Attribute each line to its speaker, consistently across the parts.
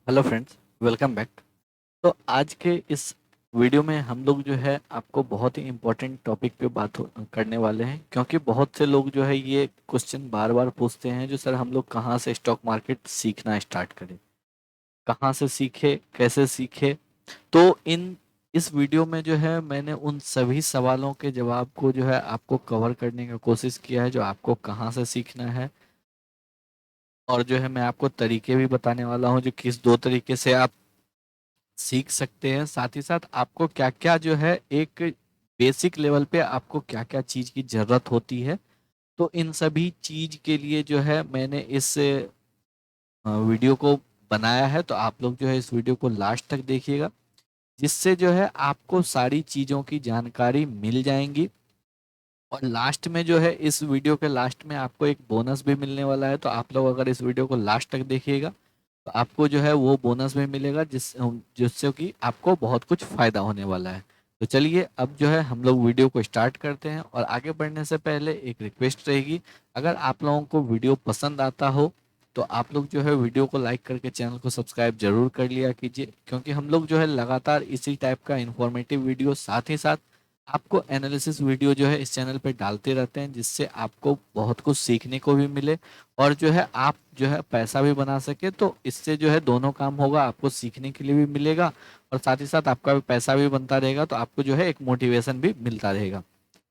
Speaker 1: Hello friends, welcome back. तो आज के इस वीडियो में हम लोग जो है आपको बहुत ही इम्पोर्टेंट टॉपिक पे करने वाले हैं, क्योंकि बहुत से लोग जो है ये क्वेश्चन बार बार पूछते हैं जो सर हम लोग कहाँ से स्टॉक मार्केट सीखना स्टार्ट करें, कहाँ से सीखे, कैसे सीखे। तो इस वीडियो में जो है मैंने उन सभी सवालों के जवाब को जो है आपको कवर करने का कोशिश किया है, जो आपको कहाँ से सीखना है। और जो है मैं आपको तरीके भी बताने वाला हूँ जो किस दो तरीके से आप सीख सकते हैं। साथ ही साथ आपको क्या क्या जो है एक बेसिक लेवल पे आपको क्या क्या चीज की जरूरत होती है। तो इन सभी चीज के लिए जो है मैंने इस वीडियो को बनाया है। तो आप लोग जो है इस वीडियो को लास्ट तक देखिएगा, जिससे जो है आपको सारी चीजों की जानकारी मिल जाएंगी। और लास्ट में जो है इस वीडियो के लास्ट में आपको एक बोनस भी मिलने वाला है। तो आप लोग अगर इस वीडियो को लास्ट तक देखिएगा तो आपको जो है वो बोनस भी मिलेगा, जिससे कि आपको बहुत कुछ फायदा होने वाला है। तो चलिए अब जो है हम लोग वीडियो को स्टार्ट करते हैं। और आगे बढ़ने से पहले एक रिक्वेस्ट रहेगी, अगर आप लोगों को वीडियो पसंद आता हो तो आप लोग जो है वीडियो को लाइक करके चैनल को सब्सक्राइब जरूर कर लिया कीजिए, क्योंकि हम लोग जो है लगातार इसी टाइप का इंफॉर्मेटिव वीडियो, साथ ही साथ आपको एनालिसिस वीडियो जो है इस चैनल पे डालते रहते हैं, जिससे आपको बहुत कुछ सीखने को भी मिले और जो है आप जो है पैसा भी बना सके। तो इससे जो है दोनों काम होगा, आपको सीखने के लिए भी मिलेगा और साथ ही साथ आपका भी पैसा भी बनता रहेगा, तो आपको जो है एक मोटिवेशन भी मिलता रहेगा।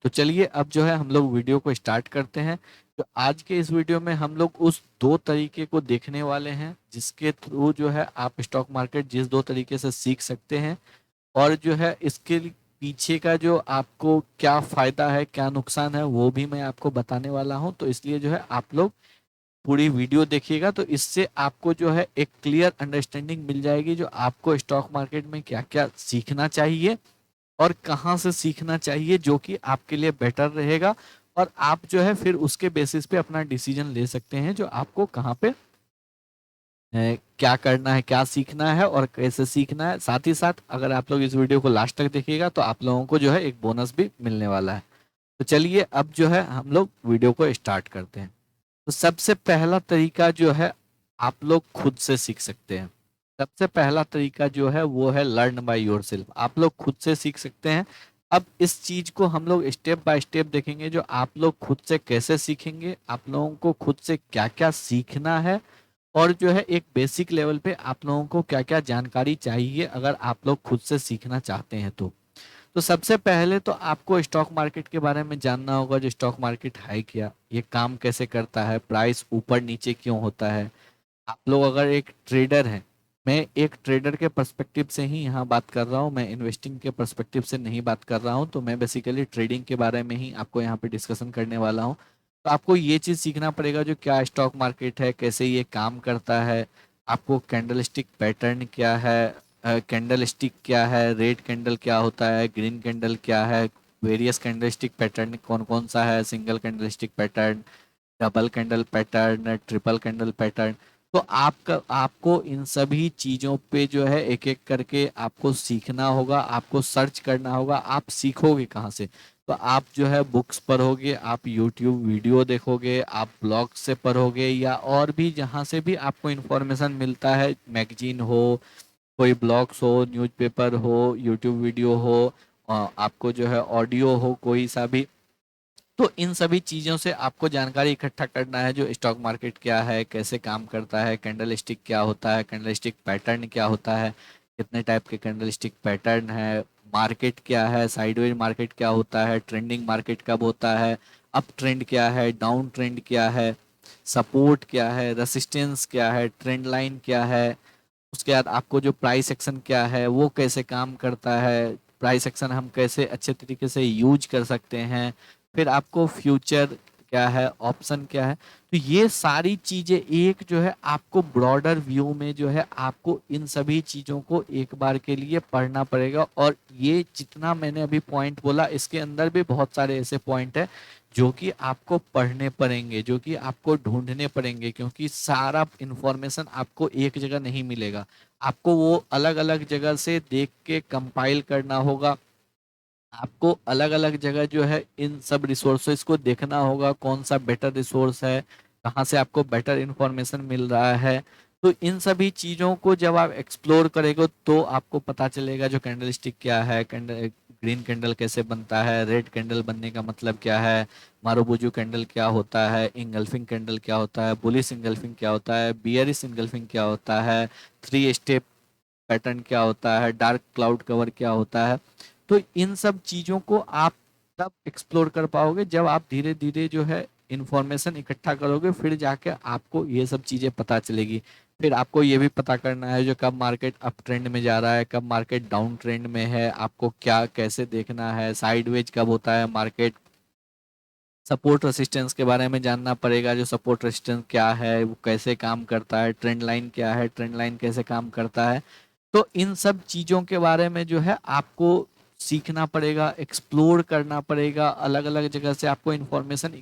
Speaker 1: तो चलिए अब जो है हम लोग वीडियो को स्टार्ट करते हैं। तो आज के इस वीडियो में हम लोग उस दो तरीके को देखने वाले हैं जिसके थ्रू जो है आप स्टॉक मार्केट जिस दो तरीके से सीख सकते हैं, और जो है इसके पीछे का जो आपको क्या फायदा है, क्या नुकसान है, वो भी मैं आपको बताने वाला हूं। तो इसलिए जो है आप लोग पूरी वीडियो देखिएगा, तो इससे आपको जो है एक क्लियर अंडरस्टैंडिंग मिल जाएगी जो आपको स्टॉक मार्केट में क्या क्या सीखना चाहिए और कहाँ से सीखना चाहिए, जो कि आपके लिए बेटर रहेगा। और आप जो है फिर उसके बेसिस पे अपना डिसीजन ले सकते हैं जो आपको कहाँ पे क्या करना है, क्या सीखना है और कैसे सीखना है। साथ ही साथ अगर आप लोग इस वीडियो को लास्ट तक देखिएगा तो आप लोगों को जो है एक बोनस भी मिलने वाला है। तो चलिए अब जो है हम लोग वीडियो को स्टार्ट करते हैं। तो सबसे पहला तरीका जो है आप लोग खुद से सीख सकते हैं। सबसे पहला तरीका जो है वो है लर्न बाय योरसेल्फ। आप लोग खुद से सीख सकते हैं। अब इस चीज को हम लोग स्टेप बाय स्टेप देखेंगे, जो आप लोग खुद से कैसे सीखेंगे, आप लोगों को खुद से क्या क्या सीखना है और जो है एक बेसिक लेवल पे आप लोगों को क्या क्या जानकारी चाहिए अगर आप लोग खुद से सीखना चाहते हैं। तो सबसे पहले तो आपको स्टॉक मार्केट के बारे में जानना होगा, जो स्टॉक मार्केट है क्या, ये काम कैसे करता है, प्राइस ऊपर नीचे क्यों होता है। आप लोग अगर एक ट्रेडर हैं, मैं एक ट्रेडर के पर्सपेक्टिव से ही यहाँ बात कर रहा हूँ, मैं इन्वेस्टिंग के पर्सपेक्टिव से नहीं बात कर रहा हूँ। तो मैं बेसिकली ट्रेडिंग के बारे में ही आपको यहाँ पे डिस्कशन करने वाला हूँ। तो आपको ये चीज़ सीखना पड़ेगा जो क्या स्टॉक मार्केट है, कैसे ये काम करता है, आपको कैंडलस्टिक पैटर्न क्या है, कैंडल स्टिक क्या है, रेड कैंडल क्या होता है, ग्रीन कैंडल क्या है, वेरियस कैंडल स्टिक पैटर्न कौन कौन सा है, single candle stick pattern, double candle pattern, triple candle pattern. तो आपका आपको इन सभी चीज़ों पे जो है एक एक करके आपको सीखना होगा, आपको सर्च करना होगा। आप सीखोगे कहाँ से? तो आप जो है बुक्स पढ़ोगे, आप यूट्यूब वीडियो देखोगे, आप ब्लॉग से पढ़ोगे, या और भी जहाँ से भी आपको इन्फॉर्मेशन मिलता है, मैगजीन हो, कोई ब्लॉग्स हो, न्यूज़पेपर हो, यूट्यूब वीडियो हो, आपको जो है ऑडियो हो कोई सा भी। तो इन सभी चीज़ों से आपको जानकारी इकट्ठा करना है, जो स्टॉक मार्केट क्या है, कैसे काम करता है, कैंडल स्टिक क्या होता है, कैंडल स्टिक पैटर्न क्या होता है, कितने टाइप के कैंडल स्टिक पैटर्न है, मार्केट क्या है, साइडवेज मार्केट क्या होता है, ट्रेंडिंग मार्केट कब होता है, अप ट्रेंड क्या है, डाउन ट्रेंड क्या है, सपोर्ट क्या है, रेसिस्टेंस क्या है, ट्रेंड लाइन क्या है। उसके बाद आपको जो प्राइस एक्शन क्या है वो कैसे काम करता है, प्राइस एक्शन हम कैसे अच्छे तरीके से यूज कर सकते हैं। फिर आपको फ्यूचर क्या है, ऑप्शन क्या है। तो ये सारी चीजें एक जो है आपको ब्रॉडर व्यू में जो है आपको इन सभी चीजों को एक बार के लिए पढ़ना पड़ेगा। और ये जितना मैंने अभी पॉइंट बोला, इसके अंदर भी बहुत सारे ऐसे पॉइंट है जो कि आपको पढ़ने पड़ेंगे, जो कि आपको ढूंढने पड़ेंगे, क्योंकि सारा इंफॉर्मेशन आपको एक जगह नहीं मिलेगा। आपको वो अलग अलग जगह से देख के कंपाइल करना होगा। आपको अलग अलग जगह जो है इन सब रिसोर्सेज को देखना होगा, कौन सा बेटर रिसोर्स है, कहाँ से आपको बेटर इंफॉर्मेशन मिल रहा है। तो इन सभी चीज़ों को जब आप एक्सप्लोर करेंगे तो आपको पता चलेगा जो कैंडल स्टिक क्या है, कैंडल ग्रीन कैंडल कैसे बनता है, रेड कैंडल बनने का मतलब क्या है, मारुबुजू कैंडल क्या होता है, इंगल्फिंग कैंडल क्या होता है, बुलिश इंगल्फिंग क्या होता है, बियरिश इंगल्फिंग क्या होता है, थ्री स्टेप पैटर्न क्या होता है, डार्क क्लाउड कवर क्या होता है। तो इन सब चीज़ों को आप तब एक्सप्लोर कर पाओगे जब आप धीरे धीरे जो है इंफॉर्मेशन इकट्ठा करोगे, फिर जाके आपको ये सब चीज़ें पता चलेगी। फिर आपको ये भी पता करना है जो कब मार्केट अप ट्रेंड में जा रहा है, कब मार्केट डाउन ट्रेंड में है, आपको क्या कैसे देखना है, साइडवेज कब होता है मार्केट, सपोर्ट रेसिस्टेंस के बारे में जानना पड़ेगा, जो सपोर्ट रेसिस्टेंस क्या है, वो कैसे काम करता है, ट्रेंड लाइन क्या है, ट्रेंड लाइन कैसे काम करता है। तो इन सब चीज़ों के बारे में जो है आपको सीखना पड़ेगा, एक्सप्लोर करना पड़ेगा, अलग अलग जगह से आपको इन्फॉर्मेशन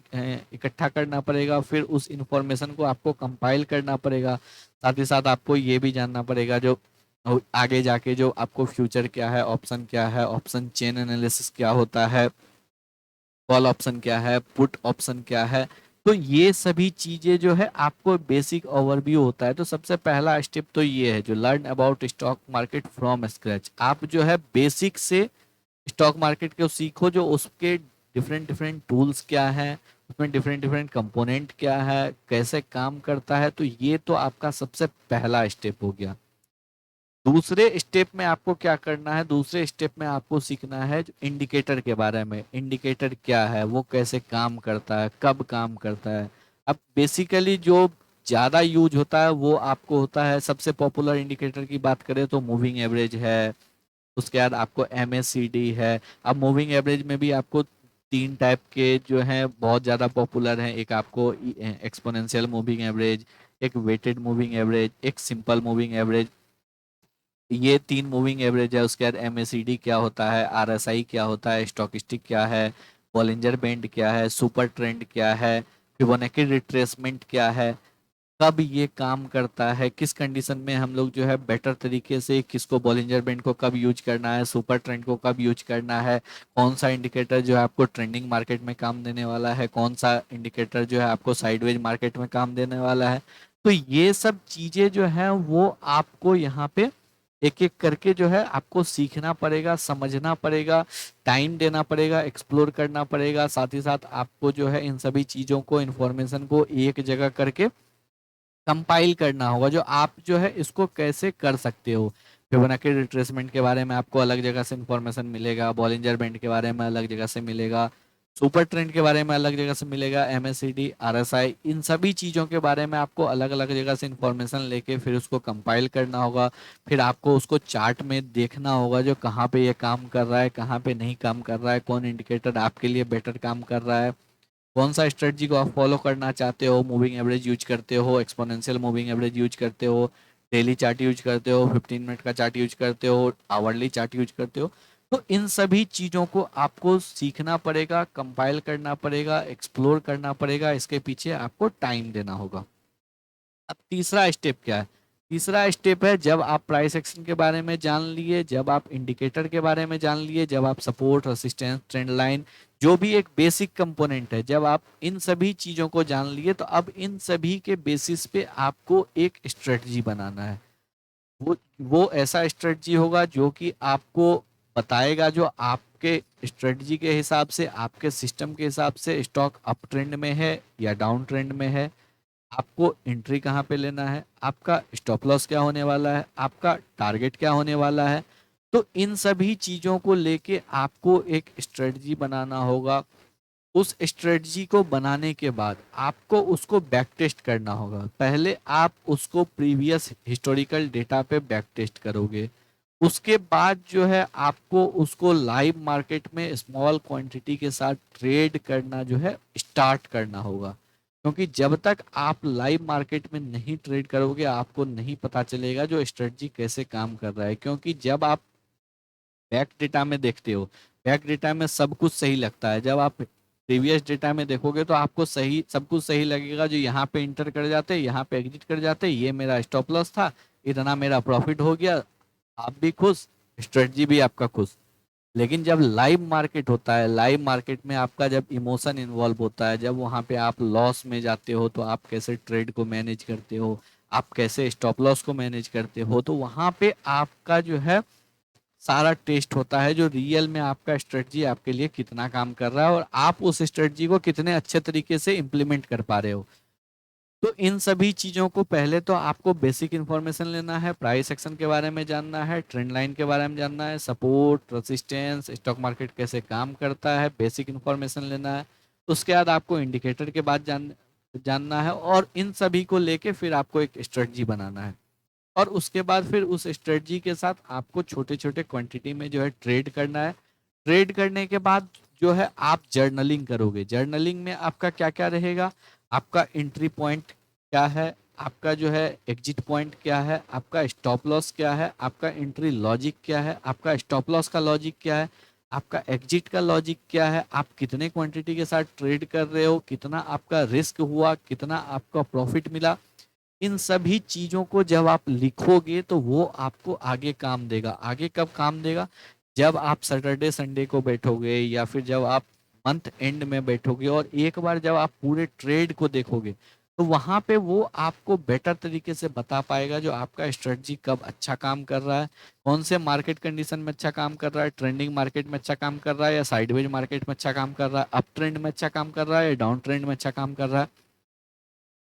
Speaker 1: इकट्ठा करना पड़ेगा, फिर उस इन्फॉर्मेशन को आपको कंपाइल करना पड़ेगा। साथ ही साथ आपको ये भी जानना पड़ेगा जो आगे जाके जो आपको फ्यूचर क्या है, ऑप्शन क्या है, ऑप्शन चेन एनालिसिस क्या होता है, कॉल ऑप्शन क्या है, पुट ऑप्शन क्या है। तो ये सभी चीजें जो है आपको बेसिक ओवरव्यू होता है। तो सबसे पहला स्टेप तो ये है जो learn about stock market from scratch. आप जो है बेसिक से स्टॉक मार्केट को सीखो, जो उसके डिफरेंट डिफरेंट टूल्स क्या है, उसमें डिफरेंट डिफरेंट कंपोनेंट क्या है, कैसे काम करता है। तो ये तो आपका सबसे पहला स्टेप हो गया। दूसरे स्टेप में आपको क्या करना है, दूसरे स्टेप में आपको सीखना है इंडिकेटर के बारे में। इंडिकेटर क्या है, वो कैसे काम करता है, कब काम करता है। अब बेसिकली जो ज़्यादा यूज होता है वो आपको होता है, सबसे पॉपुलर इंडिकेटर की बात करें तो मूविंग एवरेज है, उसके बाद आपको MACD है। अब मूविंग एवरेज में भी आपको तीन टाइप के जो हैं बहुत ज़्यादा पॉपुलर हैं। एक आपको एक्सपोनेंशियल मूविंग एवरेज, एक वेटेड मूविंग एवरेज, एक सिंपल मूविंग एवरेज। ये तीन मूविंग एवरेज है। उसके बाद MACD क्या होता है, RSI क्या होता है, स्टॉकिस्टिक क्या है, बॉलिंजर बैंड क्या है, सुपर ट्रेंड क्या है, फिबोनाची रिट्रेसमेंट क्या है, कब ये काम करता है, किस कंडीशन में हम लोग जो है बेटर तरीके से किसको, बॉलिंजर बैंड को कब यूज करना है, सुपर ट्रेंड को कब यूज करना है, कौन सा इंडिकेटर जो है आपको ट्रेंडिंग मार्केट में काम देने वाला है, कौन सा इंडिकेटर जो है आपको साइडवेज मार्केट में काम देने वाला है। तो ये सब चीजें जो है वो आपको यहाँ पे एक एक करके जो है आपको सीखना पड़ेगा, समझना पड़ेगा, टाइम देना पड़ेगा, एक्सप्लोर करना पड़ेगा। साथ ही साथ आपको जो है इन सभी चीज़ों को, इन्फॉर्मेशन को एक जगह करके कंपाइल करना होगा, जो आप जो है इसको कैसे कर सकते हो। फिबोनाची रिट्रेसमेंट के बारे में आपको अलग जगह से इंफॉर्मेशन मिलेगा, बॉलिंजर बैंड के बारे में अलग जगह से मिलेगा, सुपर ट्रेंड के बारे में अलग जगह से मिलेगा, MACD, RSI, इन सभी चीज़ों के बारे में आपको अलग अलग जगह से इंफॉर्मेशन लेके फिर उसको कंपाइल करना होगा। फिर आपको उसको चार्ट में देखना होगा जो कहाँ पे ये काम कर रहा है, कहाँ पे नहीं काम कर रहा है, कौन इंडिकेटर आपके लिए बेटर काम कर रहा है, कौन सा स्ट्रेटजी को आप फॉलो करना चाहते हो। मूविंग एवरेज यूज करते हो, एक्सपोनेंशियल मूविंग एवरेज यूज करते हो, डेली चार्ट यूज करते हो, 15 मिनट का चार्ट यूज करते हो, आवरली चार्ट यूज करते हो। तो इन सभी चीज़ों को आपको सीखना पड़ेगा, कंपाइल करना पड़ेगा, एक्सप्लोर करना पड़ेगा, इसके पीछे आपको टाइम देना होगा। अब तीसरा स्टेप क्या है, तीसरा स्टेप है जब आप प्राइस एक्शन के बारे में जान लिए, जब आप इंडिकेटर के बारे में जान लिए, जब आप सपोर्ट, रेसिस्टेंस, ट्रेंड लाइन, जो भी एक बेसिक कंपोनेंट है, जब आप इन सभी चीज़ों को जान लिए, तो अब इन सभी के बेसिस पे आपको एक स्ट्रेटजी बनाना है। वो ऐसा स्ट्रेटजी होगा जो कि आपको बताएगा, जो आपके स्ट्रेटजी के हिसाब से, आपके सिस्टम के हिसाब से स्टॉक अप ट्रेंड में है या डाउन ट्रेंड में है, आपको एंट्री कहाँ पे लेना है, आपका स्टॉप लॉस क्या होने वाला है, आपका टारगेट क्या होने वाला है। तो इन सभी चीज़ों को लेके आपको एक स्ट्रेटजी बनाना होगा। उस स्ट्रेटजी को बनाने के बाद आपको उसको बैक टेस्ट करना होगा। पहले आप उसको प्रीवियस हिस्टोरिकल डेटा पे बैक टेस्ट करोगे, उसके बाद जो है आपको उसको लाइव मार्केट में स्मॉल क्वांटिटी के साथ ट्रेड करना जो है स्टार्ट करना होगा। क्योंकि जब तक आप लाइव मार्केट में नहीं ट्रेड करोगे आपको नहीं पता चलेगा जो स्ट्रेटजी कैसे काम कर रहा है। क्योंकि जब आप बैक डेटा में देखते हो, बैक डेटा में सब कुछ सही लगता है, जब आप प्रीवियस डेटा में देखोगे तो आपको सही, सब कुछ सही लगेगा, जो यहाँ पे इंटर कर जाते, यहाँ पे एग्जिट कर जाते, ये मेरा स्टॉप लॉस था, इतना मेरा प्रॉफिट हो गया, आप भी खुश, स्ट्रेटजी भी आपका खुश। लेकिन जब लाइव मार्केट होता है, लाइव मार्केट में आपका जब इमोशन इन्वॉल्व होता है, जब वहाँ पे आप लॉस में जाते हो तो आप कैसे ट्रेड को मैनेज करते हो, आप कैसे स्टॉप लॉस को मैनेज करते हो, तो वहां पे आपका जो है सारा टेस्ट होता है जो रियल में आपका स्ट्रेटजी आपके लिए कितना काम कर रहा है और आप उस स्ट्रेटजी को कितने अच्छे तरीके से इम्प्लीमेंट कर पा रहे हो। तो इन सभी चीजों को पहले तो आपको बेसिक इन्फॉर्मेशन लेना है, प्राइस एक्शन के बारे में जानना है, ट्रेंड लाइन के बारे में जानना है, सपोर्ट रेसिस्टेंस, स्टॉक मार्केट कैसे काम करता है, बेसिक इन्फॉर्मेशन लेना है। उसके बाद आपको इंडिकेटर के बाद जानना है और इन सभी को लेके फिर आपको एक स्ट्रेटजी बनाना है। और उसके बाद फिर उस स्ट्रेटजी के साथ आपको छोटे छोटे क्वांटिटी में जो है ट्रेड करना है। ट्रेड करने के बाद जो है आप जर्नलिंग करोगे। जर्नलिंग में आपका क्या क्या रहेगा, आपका एंट्री पॉइंट क्या है, आपका जो है एग्जिट पॉइंट क्या है, आपका स्टॉप लॉस क्या है, आपका एंट्री लॉजिक क्या है, आपका स्टॉप लॉस का लॉजिक क्या है, आपका एग्जिट का लॉजिक क्या है, आप कितने क्वांटिटी के साथ ट्रेड कर रहे हो, कितना आपका रिस्क हुआ, कितना आपका प्रॉफिट मिला। इन सभी चीजों को जब आप लिखोगे तो वो आपको आगे काम देगा। आगे कब काम देगा, जब आप सैटरडे संडे को बैठोगे या फिर जब आप मंथ एंड में बैठोगे और एक बार जब आप पूरे ट्रेड को देखोगे तो वहां पे वो आपको बेटर तरीके से बता पाएगा जो आपका स्ट्रेटजी कब अच्छा काम कर रहा है, कौन से मार्केट कंडीशन में अच्छा काम कर रहा है, ट्रेंडिंग मार्केट में अच्छा काम कर रहा है या साइडवेज मार्केट में अच्छा काम कर रहा है, अप ट्रेंड में अच्छा काम कर रहा है या डाउन ट्रेंड में अच्छा काम कर रहा है।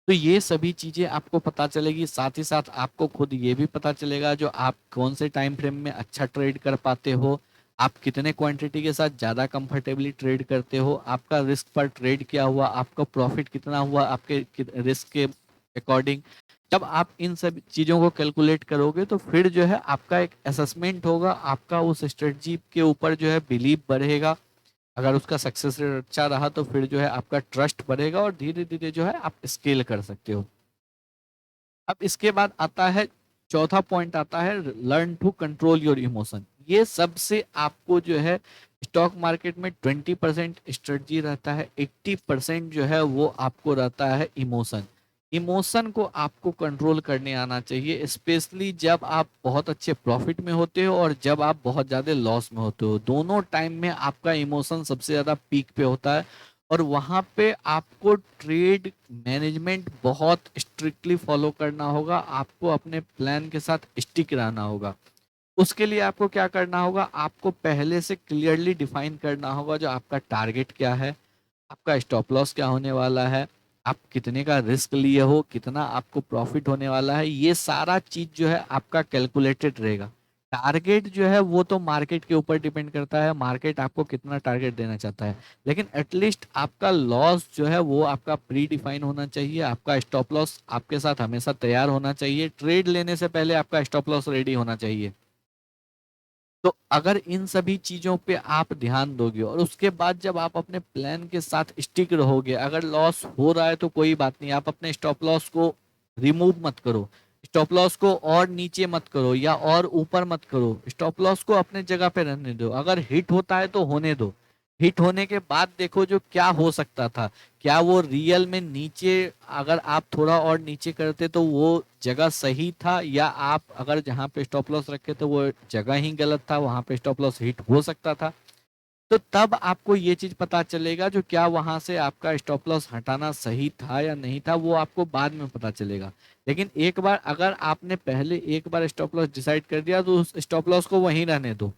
Speaker 1: तो ये सभी चीजें आपको पता चलेगी। साथ ही साथ आपको खुद ये भी पता चलेगा जो आप कौन से टाइम फ्रेम में अच्छा ट्रेड कर पाते हो, आप कितने क्वांटिटी के साथ ज़्यादा कंफर्टेबली ट्रेड करते हो, आपका रिस्क पर ट्रेड क्या हुआ, आपका प्रॉफिट कितना हुआ आपके रिस्क के अकॉर्डिंग। जब आप इन सब चीज़ों को कैलकुलेट करोगे तो फिर जो है आपका एक असेसमेंट होगा, आपका उस स्ट्रेटजी के ऊपर जो है बिलीव बढ़ेगा। अगर उसका सक्सेस रेट अच्छा रहा तो फिर जो है आपका ट्रस्ट बढ़ेगा और धीरे धीरे जो है आप स्केल कर सकते हो। अब इसके बाद आता है चौथा पॉइंट आता है learn to control your emotion. ये सबसे आपको जो है स्टॉक मार्केट में 20% स्ट्रेटजी रहता है, 80% जो है वो आपको रहता है इमोशन। इमोशन को आपको कंट्रोल करने आना चाहिए, स्पेशली जब आप बहुत अच्छे प्रॉफिट में होते हो और जब आप बहुत ज्यादा लॉस में होते हो। दोनों टाइम में आपका इमोशन सबसे ज्यादा पीक पे होता है और वहां पे आपको ट्रेड मैनेजमेंट बहुत स्ट्रिक्टली फॉलो करना होगा, आपको अपने प्लान के साथ स्टिक रहना होगा। उसके लिए आपको क्या करना होगा, आपको पहले से क्लियरली डिफाइन करना होगा जो आपका टारगेट क्या है, आपका स्टॉप लॉस क्या होने वाला है, आप कितने का रिस्क लिए हो, कितना आपको प्रॉफिट होने वाला है। ये सारा चीज जो है आपका कैलकुलेटेड रहेगा। टारगेट जो है वो तो मार्केट के ऊपर डिपेंड करता है, मार्केट आपको कितना टारगेट देना चाहता है, लेकिन एटलीस्ट आपका लॉस जो है वो आपका प्री डिफाइन होना चाहिए, आपका स्टॉप लॉस आपके साथ हमेशा तैयार होना चाहिए, ट्रेड लेने से पहले आपका स्टॉप लॉस रेडी होना चाहिए। तो अगर इन सभी चीजों पे आप ध्यान दोगे और उसके बाद जब आप अपने प्लान के साथ स्टिक रहोगे, अगर लॉस हो रहा है तो कोई बात नहीं, आप अपने स्टॉप लॉस को रिमूव मत करो, स्टॉप लॉस को और नीचे मत करो या और ऊपर मत करो, स्टॉप लॉस को अपने जगह पे रहने दो। अगर हिट होता है तो होने दो, हिट होने के बाद देखो जो क्या हो सकता था, क्या वो रियल में नीचे, अगर आप थोड़ा और नीचे करते तो वो जगह सही था, या आप अगर जहां पे स्टॉप लॉस रखे तो वो जगह ही गलत था, वहां पे स्टॉप लॉस हिट हो सकता था। तो तब आपको ये चीज पता चलेगा जो क्या वहां से आपका स्टॉप लॉस हटाना सही था या नहीं था, वो आपको बाद में पता चलेगा। लेकिन एक बार अगर आपने पहले एक बार स्टॉप लॉस डिसाइड कर दिया तो उस स्टॉप लॉस को वहीं रहने दो।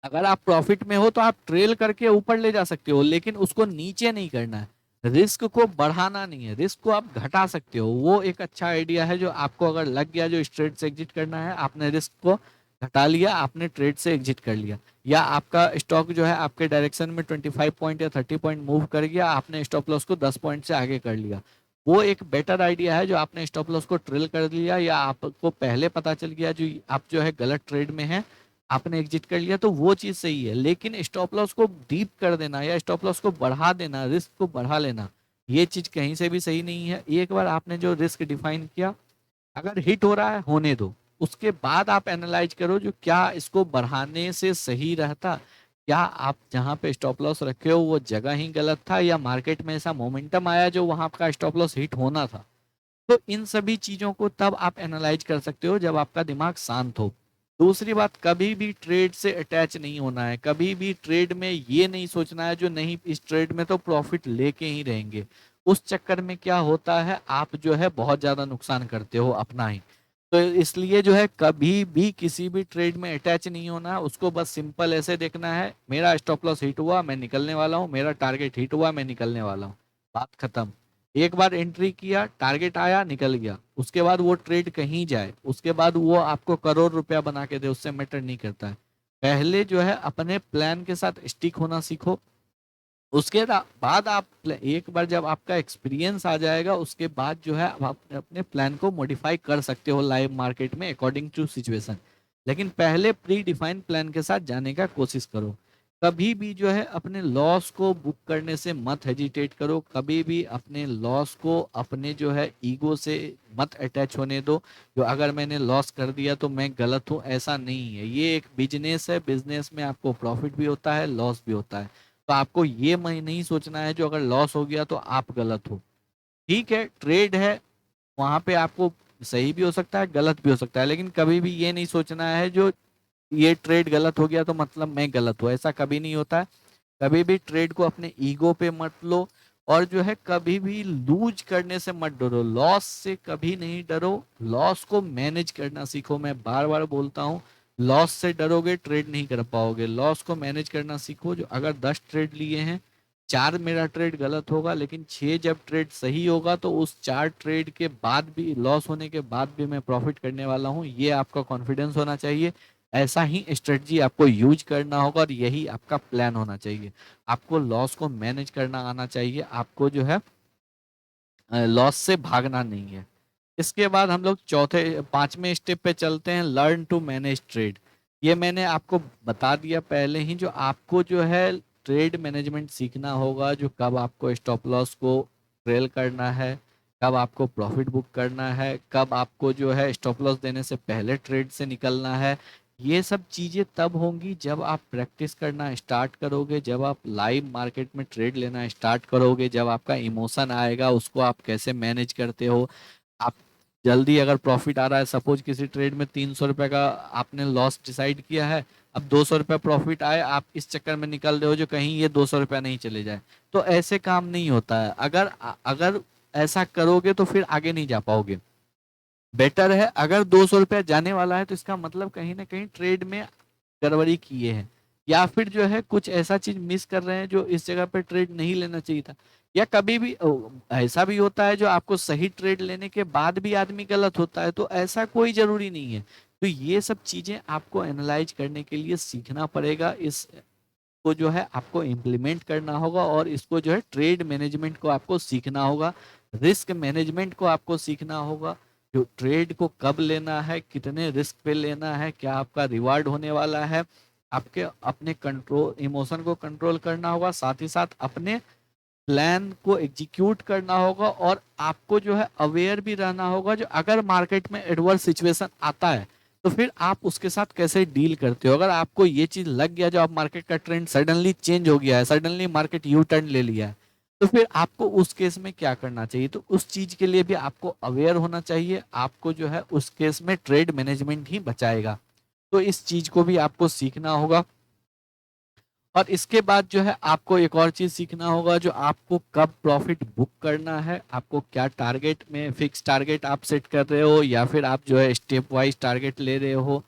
Speaker 1: अगर आप प्रॉफिट में हो तो आप ट्रेल करके ऊपर ले जा सकते हो, लेकिन उसको नीचे नहीं करना है, रिस्क को बढ़ाना नहीं है, रिस्क को आप घटा सकते हो। वो एक अच्छा आइडिया है जो आपको अगर लग गया जो ट्रेड से एग्जिट करना है, आपने रिस्क को घटा लिया, आपने ट्रेड से एग्जिट कर लिया, या आपका स्टॉक जो है आपके डायरेक्शन में 25 पॉइंट या 30 पॉइंट मूव कर गया, आपने स्टॉप लॉस को 10 पॉइंट से आगे कर लिया, वो एक बेटर आइडिया है। जो आपने स्टॉप लॉस को ट्रेल कर लिया या आपको पहले पता चल गया जो आप जो है गलत ट्रेड में है, आपने एग्जिट कर लिया, तो वो चीज सही है। लेकिन स्टॉप लॉस को डीप कर देना या स्टॉप लॉस को बढ़ा देना, रिस्क को बढ़ा लेना, ये चीज कहीं से भी सही नहीं है। एक बार आपने जो रिस्क डिफाइन किया, अगर हिट हो रहा है होने दो, उसके बाद आप एनालाइज करो जो क्या इसको बढ़ाने से सही रहता, क्या आप जहां पे स्टॉप लॉस रखे हो वो जगह ही गलत था, या मार्केट में ऐसा मोमेंटम आया जो वहां का स्टॉप लॉस हिट होना था। तो इन सभी चीजों को तब आप एनालाइज कर सकते हो जब आपका दिमाग शांत हो। दूसरी बात, कभी भी ट्रेड से अटैच नहीं होना है, कभी भी ट्रेड में ये नहीं सोचना है जो नहीं इस ट्रेड में तो प्रॉफिट लेके ही रहेंगे। उस चक्कर में क्या होता है, आप जो है बहुत ज्यादा नुकसान करते हो अपना ही। तो इसलिए जो है कभी भी किसी भी ट्रेड में अटैच नहीं होना है, उसको बस सिंपल ऐसे देखना है, मेरा स्टॉप लॉस हिट हुआ मैं निकलने वाला हूँ, मेरा टारगेट हिट हुआ मैं निकलने वाला हूँ, बात खत्म। एक बार एंट्री किया, टारगेट आया, निकल गया, उसके बाद वो ट्रेड कहीं जाए, उसके बाद वो आपको करोड़ रुपया बना के दे, उससे मैटर नहीं करता है। पहले जो है अपने प्लान के साथ स्टिक होना सीखो। उसके बाद आप एक बार जब आपका एक्सपीरियंस आ जाएगा, उसके बाद जो है आप अपने प्लान को मॉडिफाई कर सकते हो लाइव मार्केट में अकॉर्डिंग टू सिचुएशन। लेकिन पहले प्री डिफाइंड प्लान के साथ जाने का कोशिश करो। कभी भी जो है अपने लॉस को बुक करने से मत हेजिटेट करो, कभी भी अपने लॉस को अपने जो है ईगो से मत अटैच होने दो। जो अगर मैंने लॉस कर दिया तो मैं गलत हूँ, ऐसा नहीं है। ये एक बिजनेस है, बिजनेस में आपको प्रॉफिट भी होता है, लॉस भी होता है। तो आपको ये नहीं सोचना है जो अगर लॉस हो गया तो आप गलत हो। ठीक है, ट्रेड है, वहां पे आपको सही भी हो सकता है, गलत भी हो सकता है, लेकिन कभी भी ये नहीं सोचना है जो ये ट्रेड गलत हो गया तो मतलब मैं गलत हूँ, ऐसा कभी नहीं होता है। कभी भी ट्रेड को अपने ईगो पे मत लो। और जो है कभी भी लूज करने से मत डरो, लॉस से कभी नहीं डरो। लॉस को मैनेज करना सीखो, मैं बार बार बोलता हूँ। लॉस से डरोगे ट्रेड नहीं कर पाओगे, लॉस को मैनेज करना सीखो। जो अगर 10 ट्रेड लिए हैं, 4 मेरा ट्रेड गलत होगा, लेकिन 6 जब ट्रेड सही होगा तो उस 4 ट्रेड के बाद भी, लॉस होने के बाद भी मैं प्रॉफिट करने वाला हूँ, ये आपका कॉन्फिडेंस होना चाहिए। ऐसा ही स्ट्रेटजी आपको यूज करना होगा और यही आपका प्लान होना चाहिए। आपको लॉस को मैनेज करना आना चाहिए, आपको जो है लॉस से भागना नहीं है। इसके बाद हम लोग चौथे 5वें स्टेप पे चलते हैं, लर्न टू मैनेज ट्रेड। ये मैंने आपको बता दिया पहले ही, जो आपको जो है ट्रेड मैनेजमेंट सीखना होगा, जो कब आपको स्टॉप लॉस को ट्रेल करना है, कब आपको प्रॉफिट बुक करना है, कब आपको जो है स्टॉप लॉस देने से पहले ट्रेड से निकलना है। ये सब चीजें तब होंगी जब आप प्रैक्टिस करना स्टार्ट करोगे, जब आप लाइव मार्केट में ट्रेड लेना स्टार्ट करोगे, जब आपका इमोशन आएगा, उसको आप कैसे मैनेज करते हो। आप जल्दी अगर प्रॉफिट आ रहा है, सपोज किसी ट्रेड में 300 रुपए का आपने लॉस डिसाइड किया है, अब 200 रुपया प्रॉफिट आए, आप इस चक्कर में निकल रहे हो जो कहीं ये 200 रुपया नहीं चले जाए। तो ऐसे काम नहीं होता है। अगर अगर ऐसा करोगे तो फिर आगे नहीं जा पाओगे। बेटर है, अगर 200 रुपया जाने वाला है तो इसका मतलब कहीं ना कहीं ट्रेड में गड़बड़ी किए हैं, या फिर जो है कुछ ऐसा चीज मिस कर रहे हैं जो इस जगह पे ट्रेड नहीं लेना चाहिए था। या कभी भी ऐसा भी होता है जो आपको सही ट्रेड लेने के बाद भी आदमी गलत होता है, तो ऐसा कोई जरूरी नहीं है। तो ये सब चीजें आपको एनालाइज करने के लिए सीखना पड़ेगा, इसको जो है आपको इम्प्लीमेंट करना होगा, और इसको जो है ट्रेड मैनेजमेंट को आपको सीखना होगा, रिस्क मैनेजमेंट को आपको सीखना होगा। जो ट्रेड को कब लेना है, कितने रिस्क पे लेना है, क्या आपका रिवार्ड होने वाला है, आपके अपने कंट्रोल इमोशन को कंट्रोल करना होगा, साथ ही साथ अपने प्लान को एग्जीक्यूट करना होगा। और आपको जो है अवेयर भी रहना होगा, जो अगर मार्केट में एडवर्स सिचुएशन आता है तो फिर आप उसके साथ कैसे डील करते हो। अगर आपको ये चीज लग गया, जो आप मार्केट का ट्रेंड सडनली चेंज हो गया है, सडनली मार्केट यू टर्न ले लिया है, तो फिर आपको उस केस में क्या करना चाहिए। तो उस चीज के लिए भी आपको अवेयर होना चाहिए, आपको जो है उस केस में ट्रेड मैनेजमेंट ही बचाएगा। तो इस चीज को भी आपको सीखना होगा। और इसके बाद जो है आपको एक और चीज सीखना होगा, जो आपको कब प्रॉफिट बुक करना है, आपको क्या टारगेट में, फिक्स टारगेट आप सेट कर रहे हो या फिर आप जो है स्टेप वाइज टारगेट ले रहे हो।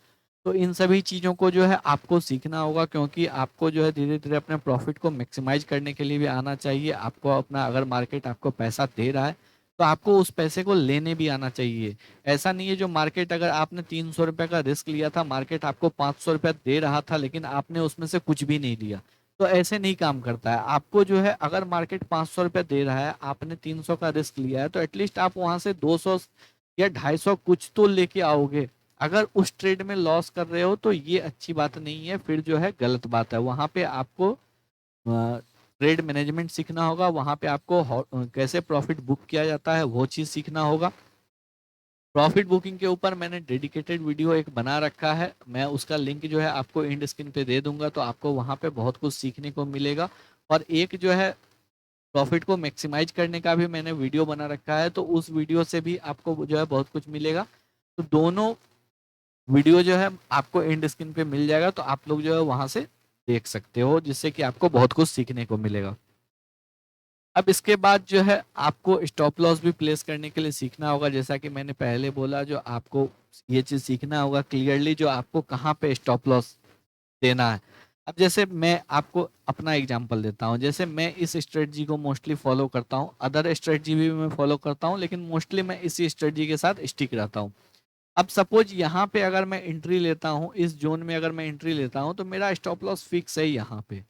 Speaker 1: तो इन सभी चीजों को जो है आपको सीखना होगा, क्योंकि आपको जो है धीरे धीरे अपने प्रॉफिट को मैक्सिमाइज करने के लिए भी आना चाहिए। आपको अपना, अगर मार्केट आपको पैसा दे रहा है तो आपको उस पैसे को लेने भी आना चाहिए। ऐसा नहीं है जो मार्केट, अगर आपने 300 रुपए का रिस्क लिया था, मार्केट आपको 500 रुपया दे रहा था, लेकिन आपने उसमें से कुछ भी नहीं लिया, तो ऐसे नहीं काम करता है। आपको जो है, अगर मार्केट 500 रुपया दे रहा है, आपने 300 का रिस्क लिया है, तो एटलीस्ट आप वहां से 200 या 250 कुछ तो लेके आओगे। अगर उस ट्रेड में लॉस कर रहे हो तो ये अच्छी बात नहीं है, फिर जो है गलत बात है। वहां पे आपको ट्रेड मैनेजमेंट सीखना होगा, वहां पे आपको कैसे प्रॉफिट बुक किया जाता है वो चीज सीखना होगा। प्रॉफिट बुकिंग के ऊपर मैंने डेडिकेटेड वीडियो एक बना रखा है, मैं उसका लिंक जो है आपको एंड स्क्रीन पे दे दूंगा, तो आपको वहां पे बहुत कुछ सीखने को मिलेगा। और एक जो है प्रॉफिट को मैक्सिमाइज करने का भी मैंने वीडियो बना रखा है, तो उस वीडियो से भी आपको जो है बहुत कुछ मिलेगा। तो दोनों वीडियो जो है आपको एंड स्क्रीन पे मिल जाएगा, तो आप लोग जो है वहां से देख सकते हो, जिससे कि आपको बहुत कुछ सीखने को मिलेगा। अब इसके बाद जो है आपको स्टॉप लॉस भी प्लेस करने के लिए सीखना होगा, जैसा कि मैंने पहले बोला, जो आपको ये चीज सीखना होगा क्लियरली, जो आपको कहाँ पे स्टॉप लॉस देना है। अब जैसे मैं आपको अपना एग्जांपल देता हूँ, जैसे मैं इस स्ट्रेटजी को मोस्टली फॉलो करता हूँ, अदर स्ट्रेटजी भी मैं फॉलो करता हूँ, लेकिन मोस्टली मैं इसी स्ट्रेटजी के साथ स्टिक रहता हूँ। अब सपोज यहाँ पे अगर मैं एंट्री लेता हूँ, इस जोन में अगर मैं एंट्री लेता हूँ, तो मेरा स्टॉप लॉस फिक्स है यहाँ पे।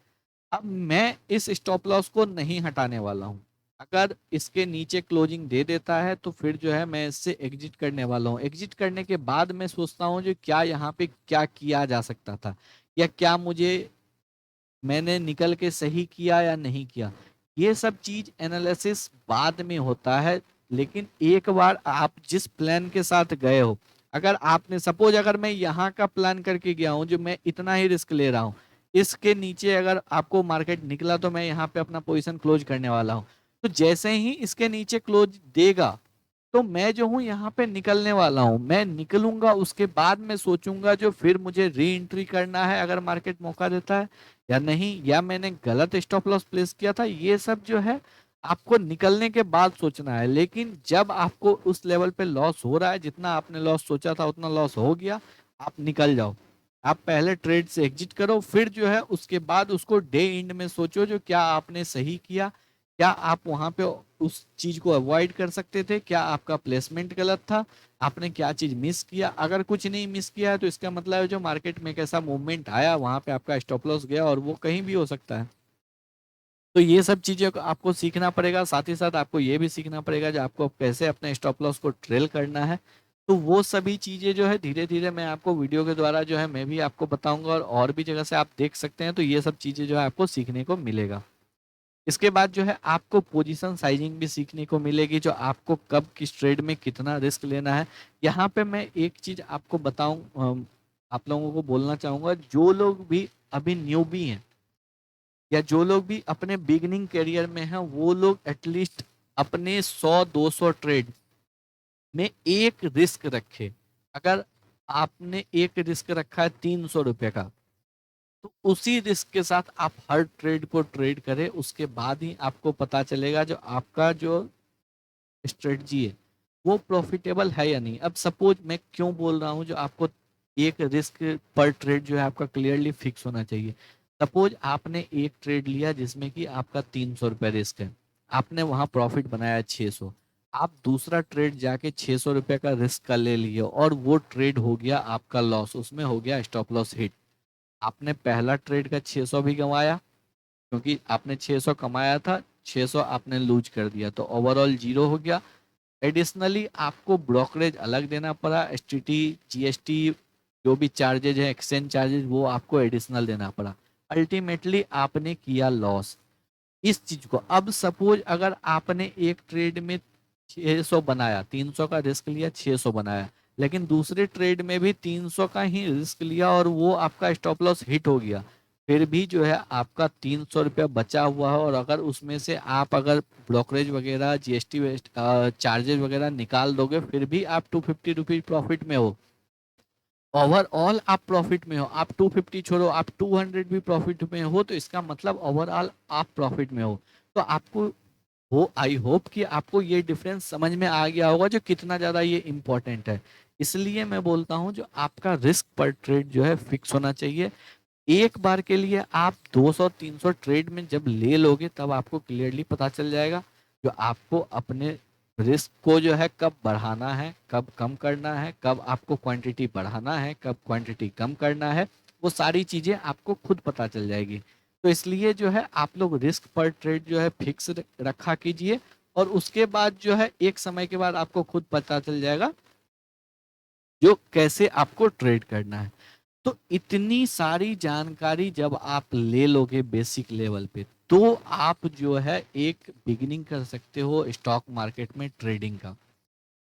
Speaker 1: अब मैं इस स्टॉप लॉस को नहीं हटाने वाला हूँ। अगर इसके नीचे क्लोजिंग दे देता है तो फिर जो है मैं इससे एग्जिट करने वाला हूँ। एग्जिट करने के बाद मैं सोचता हूँ जो क्या यहाँ पे क्या किया जा सकता था, या क्या मुझे मैंने निकल के सही किया या नहीं किया। ये सब चीज एनालिसिस बाद में होता है, लेकिन एक बार आप जिस प्लान के साथ गए हो, अगर आपने सपोज अगर मैं यहाँ का प्लान करके गया हूँ, जो मैं इतना ही रिस्क ले रहा हूँ, इसके नीचे अगर आपको मार्केट निकला तो मैं यहाँ पे अपना पोजीशन क्लोज करने वाला हूँ। तो जैसे ही इसके नीचे क्लोज देगा तो मैं जो हूँ यहाँ पे निकलने वाला हूँ। मैं निकलूंगा, उसके बाद मैं सोचूंगा जो फिर मुझे री एंट्री करना है अगर मार्केट मौका देता है या नहीं, या मैंने गलत स्टॉप लॉस प्लेस किया था। ये सब जो है आपको निकलने के बाद सोचना है। लेकिन जब आपको उस लेवल पे लॉस हो रहा है, जितना आपने लॉस सोचा था उतना लॉस हो गया, आप निकल जाओ। आप पहले ट्रेड से एग्जिट करो, फिर जो है उसके बाद उसको डे एंड में सोचो जो क्या आपने सही किया, क्या आप वहां पे उस चीज को अवॉइड कर सकते थे, क्या आपका प्लेसमेंट गलत था, आपने क्या चीज मिस किया। अगर कुछ नहीं मिस किया है तो इसका मतलब है जो मार्केट में कैसा मूवमेंट आया वहां पे आपका स्टॉप लॉस गया, और वो कहीं भी हो सकता है। तो ये सब चीजें को आपको सीखना पड़ेगा। साथ ही साथ आपको ये भी सीखना पड़ेगा जो आपको कैसे अपने स्टॉप लॉस को ट्रेल करना है। तो वो सभी चीजें जो है धीरे धीरे मैं आपको वीडियो के द्वारा जो है मैं भी आपको बताऊंगा, और भी जगह से आप देख सकते हैं। तो ये सब चीजें जो है आपको सीखने को मिलेगा। इसके बाद जो है आपको पोजीशन साइजिंग भी सीखने को मिलेगी, जो आपको कब किस ट्रेड में कितना रिस्क लेना है। यहाँ पे मैं एक चीज आपको बताऊं, आप लोगों को बोलना चाहूंगा, जो लोग भी अभी न्यूबी हैं या जो लोग भी अपने बिगनिंग करियर में हैं, वो लोग एटलीस्ट अपने 100-200 ट्रेड में एक रिस्क रखे। अगर आपने एक रिस्क रखा है 300 रुपए का, तो उसी रिस्क के साथ आप हर ट्रेड को ट्रेड करें। उसके बाद ही आपको पता चलेगा जो आपका जो स्ट्रेटजी है वो प्रॉफिटेबल है या नहीं। अब सपोज मैं क्यों बोल रहा हूँ जो आपको एक रिस्क पर ट्रेड जो है आपका क्लियरली फिक्स होना चाहिए। सपोज आपने एक ट्रेड लिया जिसमें कि आपका 300 रुपये रिस्क है, आपने वहां प्रॉफिट बनाया 600। आप दूसरा ट्रेड जाके 600 रुपये का रिस्क का ले लिए और वो ट्रेड हो गया आपका लॉस, उसमें हो गया स्टॉप लॉस हिट। आपने पहला ट्रेड का 600 भी गंवाया, क्योंकि आपने 600 कमाया था, 600 आपने लूज कर दिया, तो ओवरऑल जीरो हो गया। एडिशनली आपको ब्रोकरेज अलग देना पड़ा, एसटीटी, जीएसटी, जो भी चार्जेज है, एक्सचेंज चार्जेज, वो आपको एडिशनल देना पड़ा। अल्टीमेटली आपने किया लॉस इस चीज को। अब सपोज अगर आपने एक ट्रेड में 600 बनाया, 300 का रिस्क लिया, 600 बनाया, लेकिन दूसरे ट्रेड में भी 300 का ही रिस्क लिया और वो आपका स्टॉप लॉस हिट हो गया, फिर भी जो है आपका 300 रुपया बचा हुआ है। और अगर उसमें से आप अगर ब्रोकरेज वगैरह, जीएसटी चार्जेज वगैरह निकाल दोगे, फिर भी आप 250 रुपीज प्रॉफिट में हो। ओवरऑल आप प्रॉफिट में हो। आप 250 छोड़ो, आप 200 भी प्रॉफिट में हो, तो इसका मतलब ओवरऑल आप प्रॉफिट में हो। तो आपको हो, आई होप कि आपको ये डिफरेंस समझ में आ गया होगा जो कितना ज्यादा ये इंपॉर्टेंट है। इसलिए मैं बोलता हूं जो आपका रिस्क पर ट्रेड जो है फिक्स होना चाहिए। एक बार के लिए आप 200-300 ट्रेड में जब ले लोगे तब आपको क्लियरली पता चल जाएगा जो आपको अपने रिस्क को जो है कब बढ़ाना है, कब कम करना है, कब आपको क्वांटिटी बढ़ाना है, कब क्वांटिटी कम करना है। वो सारी चीजें आपको खुद पता चल जाएगी। तो इसलिए जो है आप लोग रिस्क पर ट्रेड जो है फिक्स रखा कीजिए, और उसके बाद जो है एक समय के बाद आपको खुद पता चल जाएगा जो कैसे आपको ट्रेड करना है। तो इतनी सारी जानकारी जब आप ले लोगे बेसिक लेवल पे, तो आप जो है एक बिगिनिंग कर सकते हो स्टॉक मार्केट में ट्रेडिंग का।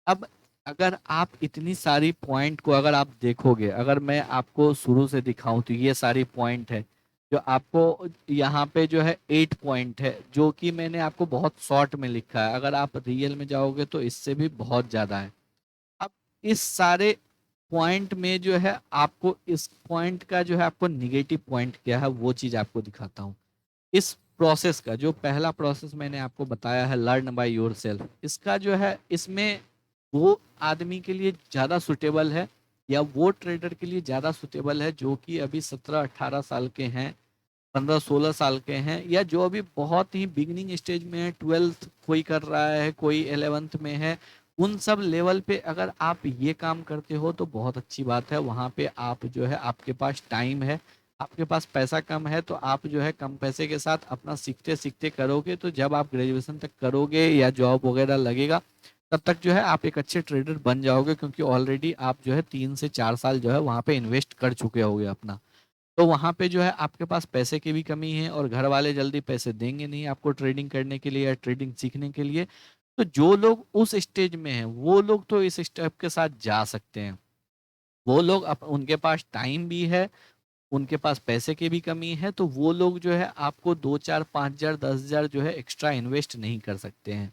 Speaker 1: अब अगर आप इतनी सारी पॉइंट को अगर आप देखोगे, अगर मैं आपको शुरू से दिखाऊं तो ये सारी पॉइंट है जो आपको यहाँ पे जो है 8 पॉइंट है, जो कि मैंने आपको बहुत शॉर्ट में लिखा है। अगर आप रियल में जाओगे तो इससे भी बहुत ज्यादा है। अब इस सारे पॉइंट में जो है आपको इस पॉइंट का जो है आपको निगेटिव पॉइंट क्या है वो चीज आपको दिखाता हूँ। इस प्रोसेस का जो पहला प्रोसेस मैंने आपको बताया है, लर्न बाय योरसेल्फ, इसका जो है इसमें वो आदमी के लिए ज़्यादा सुटेबल है या वो ट्रेडर के लिए ज़्यादा सुटेबल है जो कि अभी 17-18 साल के हैं, 15-16 साल के हैं, या जो अभी बहुत ही बिगिनिंग स्टेज में है, 12th कोई कर रहा है, कोई 11th में है। उन सब लेवल पे अगर आप ये काम करते हो तो बहुत अच्छी बात है। वहाँ पे आप जो है, आपके पास टाइम है, आपके पास पैसा कम है, तो आप जो है कम पैसे के साथ अपना सीखते सीखते करोगे, तो जब आप ग्रेजुएशन तक करोगे या जॉब वगैरह लगेगा, तब तक जो है आप एक अच्छे ट्रेडर बन जाओगे, क्योंकि ऑलरेडी आप जो है 3 से 4 साल जो है वहाँ पे इन्वेस्ट कर चुके होगे अपना। तो वहाँ पे जो है आपके पास पैसे की भी कमी है और घर वाले जल्दी पैसे देंगे नहीं आपको ट्रेडिंग करने के लिए या ट्रेडिंग सीखने के लिए। तो जो लोग उस स्टेज में हैं वो लोग तो इस स्टेप के साथ जा सकते हैं। वो लोग उनके पास टाइम भी है, उनके पास पैसे की भी कमी है, तो वो लोग जो है आपको 2, 4, 5 हजार 10 हजार जो है एक्स्ट्रा इन्वेस्ट नहीं कर सकते हैं।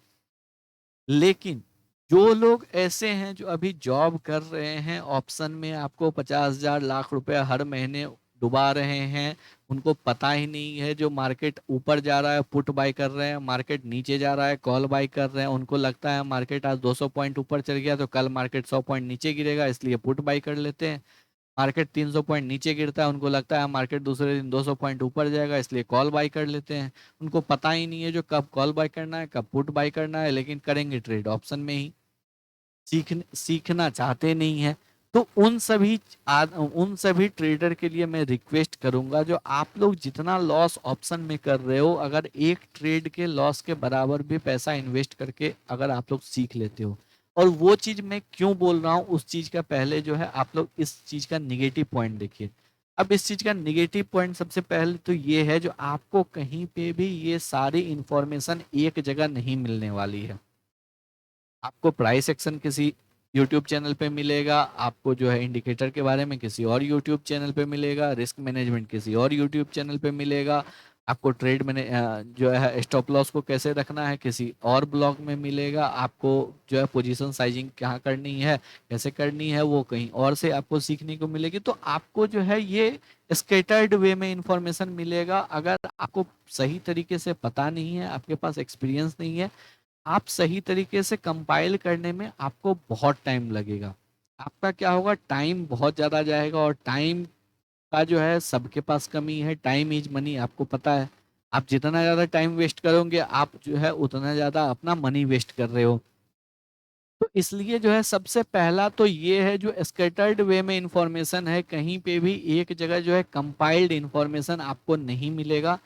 Speaker 1: लेकिन जो लोग ऐसे हैं जो अभी जॉब कर रहे हैं, ऑप्शन में आपको 50 हजार लाख रुपए हर महीने डुबा रहे हैं, उनको पता ही नहीं है, जो मार्केट ऊपर जा रहा है पुट बाय कर रहे हैं, मार्केट नीचे जा रहा है कॉल बाय कर रहे हैं, उनको लगता है मार्केट आज 200 पॉइंट ऊपर चल गया तो कल मार्केट 100 पॉइंट नीचे गिरेगा, इसलिए पुट बाय कर लेते हैं। मार्केट 300 पॉइंट नीचे गिरता है, उनको लगता है मार्केट दूसरे दिन 200 पॉइंट ऊपर जाएगा, इसलिए कॉल बाय कर लेते हैं। उनको पता ही नहीं है जो कब कॉल बाय करना है कब पुट बाय करना है, लेकिन करेंगे ट्रेड ऑप्शन में ही। सीखना चाहते नहीं है। तो उन सभी ट्रेडर के लिए मैं रिक्वेस्ट करूंगा, जो आप लोग जितना लॉस ऑप्शन में कर रहे हो, अगर एक ट्रेड के लॉस के बराबर भी पैसा इन्वेस्ट करके अगर आप लोग सीख लेते हो, और वो चीज मैं क्यों बोल रहा हूँ उस चीज का पहले जो है आप लोग इस चीज का निगेटिव पॉइंट देखिए। अब इस चीज का निगेटिव पॉइंट सबसे पहले तो ये है, जो आपको कहीं पे भी ये सारी इंफॉर्मेशन एक जगह नहीं मिलने वाली है। आपको प्राइस एक्शन किसी यूट्यूब चैनल पे मिलेगा, आपको जो है इंडिकेटर के बारे में किसी और यूट्यूब चैनल पे मिलेगा, रिस्क मैनेजमेंट किसी और यूट्यूब चैनल पे मिलेगा, आपको ट्रेड मैंने जो है स्टॉप लॉस को कैसे रखना है किसी और ब्लॉग में मिलेगा, आपको जो है पोजीशन साइजिंग कहाँ करनी है कैसे करनी है वो कहीं और से आपको सीखने को मिलेगी। तो आपको जो है ये स्केटर्ड वे में इंफॉर्मेशन मिलेगा। अगर आपको सही तरीके से पता नहीं है, आपके पास एक्सपीरियंस नहीं है, आप सही तरीके से कंपाइल करने में आपको बहुत टाइम लगेगा। आपका क्या होगा, टाइम बहुत ज़्यादा जाएगा, और टाइम का जो है सबके पास कमी है। टाइम इज मनी, आपको पता है। आप जितना ज़्यादा टाइम वेस्ट करोगे आप जो है उतना ज़्यादा अपना मनी वेस्ट कर रहे हो। तो इसलिए जो है सबसे पहला तो ये है, जो स्कैटर्ड वे में इंफॉर्मेशन है, कहीं पे भी एक जगह जो है कंपाइल्ड इंफॉर्मेशन आपको नहीं मिलेगा।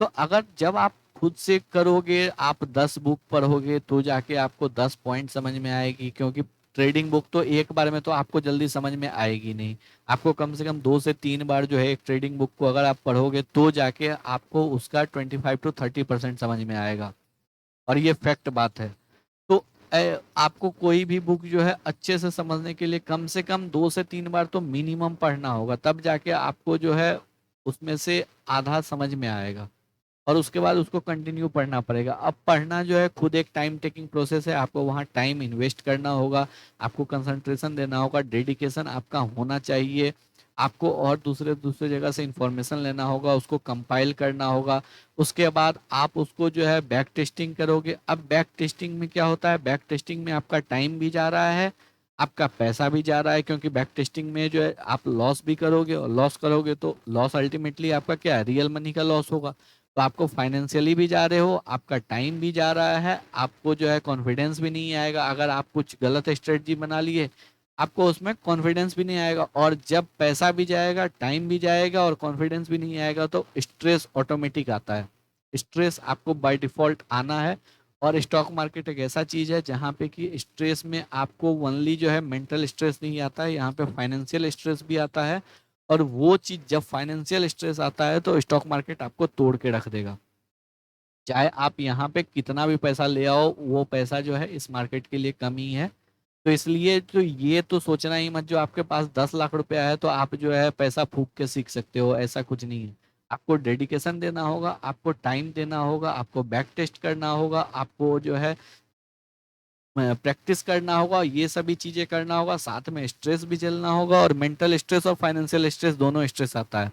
Speaker 1: तो अगर जब आप खुद से करोगे, आप 10 बुक पढ़ोगे तो जाके आपको 10 पॉइंट समझ में आएगी, क्योंकि ट्रेडिंग बुक तो एक बार में तो आपको जल्दी समझ में आएगी नहीं। आपको कम से कम 2 से 3 बार जो है एक ट्रेडिंग बुक को अगर आप पढ़ोगे तो जाके आपको उसका 25 to 30% समझ में आएगा, और ये फैक्ट बात है। तो आपको कोई भी बुक जो है अच्छे से समझने के लिए कम से कम 2 से 3 बार तो मिनिमम पढ़ना होगा, तब जाके आपको जो है उसमें से आधा समझ में आएगा, और उसके बाद उसको कंटिन्यू पढ़ना पड़ेगा। अब पढ़ना जो है खुद एक टाइम टेकिंग प्रोसेस है, आपको वहाँ टाइम इन्वेस्ट करना होगा, आपको कंसंट्रेशन देना होगा, डेडिकेशन आपका होना चाहिए। आपको और दूसरे दूसरे जगह से इंफॉर्मेशन लेना होगा, उसको कंपाइल करना होगा। उसके बाद आप उसको जो है बैक टेस्टिंग करोगे। अब बैक टेस्टिंग में क्या होता है, बैक टेस्टिंग में आपका टाइम भी जा रहा है, आपका पैसा भी जा रहा है, क्योंकि बैक टेस्टिंग में जो है आप लॉस भी करोगे, और लॉस करोगे तो लॉस अल्टीमेटली आपका क्या है, रियल मनी का लॉस होगा। तो आपको फाइनेंशियली भी जा रहे हो, आपका टाइम भी जा रहा है, आपको जो है कॉन्फिडेंस भी नहीं आएगा। अगर आप कुछ गलत स्ट्रेटजी बना लिए, आपको उसमें कॉन्फिडेंस भी नहीं आएगा, और जब पैसा भी जाएगा, टाइम भी जाएगा, और कॉन्फिडेंस भी नहीं आएगा, तो स्ट्रेस ऑटोमेटिक आता है। स्ट्रेस आपको बाय डिफॉल्ट आना है। और स्टॉक मार्केट एक ऐसा चीज है जहाँ पे कि स्ट्रेस में आपको ओनली जो है मेंटल स्ट्रेस नहीं आता है, यहाँ पे फाइनेंशियल स्ट्रेस भी आता है। और वो चीज जब फाइनेंशियल स्ट्रेस आता है तो स्टॉक मार्केट आपको तोड़ के रख देगा। चाहे आप यहाँ पे कितना भी पैसा ले आओ, वो पैसा जो है इस मार्केट के लिए कम ही है। तो इसलिए तो ये तो सोचना ही मत, जो आपके पास 10 लाख रुपया है तो आप जो है पैसा फूक के सीख सकते हो, ऐसा कुछ नहीं है। आपको डेडिकेशन देना होगा, आपको टाइम देना होगा, आपको बैक टेस्ट करना होगा, आपको जो है प्रैक्टिस करना होगा, ये सभी चीजें करना होगा, साथ में स्ट्रेस भी झेलना होगा। और मेंटल स्ट्रेस और फाइनेंशियल स्ट्रेस दोनों स्ट्रेस आता है।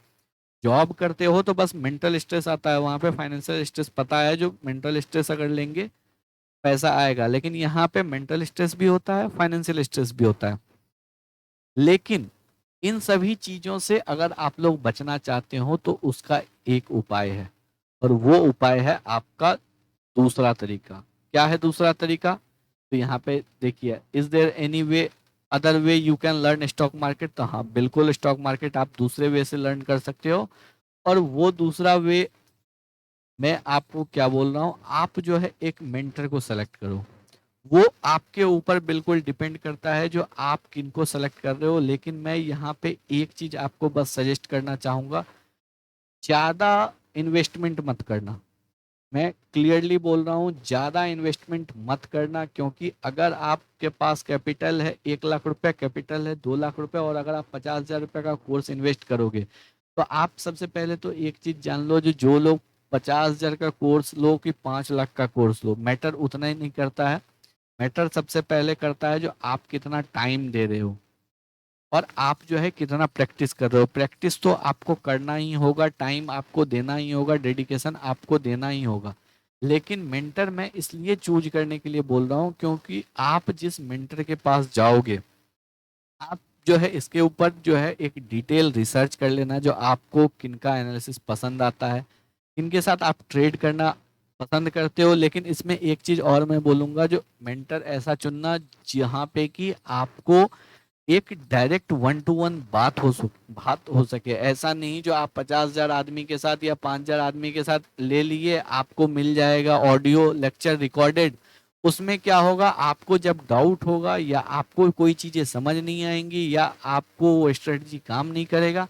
Speaker 1: जॉब करते हो तो बस मेंटल स्ट्रेस आता है, वहां पे फाइनेंशियल स्ट्रेस पता है, जो मेंटल स्ट्रेस अगर लेंगे पैसा आएगा, लेकिन यहाँ पे मेंटल स्ट्रेस भी होता है, फाइनेंशियल स्ट्रेस भी होता है। लेकिन इन सभी चीजों से अगर आप लोग बचना चाहते हो तो उसका एक उपाय है, और वो उपाय है आपका दूसरा तरीका। क्या है दूसरा तरीका? तो यहाँ पे देखिए, is there any way other way you can learn stock market? तो हाँ, बिल्कुल, स्टॉक मार्केट आप दूसरे वे से लर्न कर सकते हो। और वो दूसरा वे मैं आपको क्या बोल रहा हूँ, आप जो है एक मेंटर को सेलेक्ट करो। वो आपके ऊपर बिल्कुल डिपेंड करता है जो आप किनको सेलेक्ट कर रहे हो, लेकिन मैं यहाँ पे एक चीज आपको बस सजेस्ट करना चाहूंगा, ज्यादा इन्वेस्टमेंट मत करना। मैं क्लियरली बोल रहा हूँ, ज्यादा इन्वेस्टमेंट मत करना, क्योंकि अगर आपके पास कैपिटल है, 1 लाख रुपया कैपिटल है, 2 लाख रुपया, और अगर आप 50,000 रुपये का कोर्स इन्वेस्ट करोगे, तो आप सबसे पहले तो एक चीज जान लो, जो लोग 50,000 का कोर्स लो कि 5 लाख का कोर्स लो, मैटर उतना ही नहीं करता है। मैटर सबसे पहले करता है जो आप कितना टाइम दे रहे हो, और आप जो है कितना प्रैक्टिस कर रहे हो। प्रैक्टिस तो आपको करना ही होगा, टाइम आपको देना ही होगा, डेडिकेशन आपको देना ही होगा। लेकिन मेंटर मैं इसलिए चूज करने के लिए बोल रहा हूँ, क्योंकि आप जिस मेंटर के पास जाओगे, आप जो है इसके ऊपर जो है एक डिटेल रिसर्च कर लेना, जो आपको किनका एनालिसिस पसंद आता है, किनके साथ आप ट्रेड करना पसंद करते हो। लेकिन इसमें एक चीज और मैं बोलूंगा, जो मेंटर ऐसा चुनना जहाँ पे कि आपको एक डायरेक्ट 1 to 1 बात हो सके। ऐसा नहीं जो आप 50,000 आदमी के साथ या 5,000 आदमी के साथ ले लिए, आपको मिल जाएगा ऑडियो लेक्चर रिकॉर्डेड। उसमें क्या होगा, आपको जब डाउट होगा या आपको कोई चीजें समझ नहीं आएंगी या आपको वो स्ट्रेटजी काम नहीं करेगा,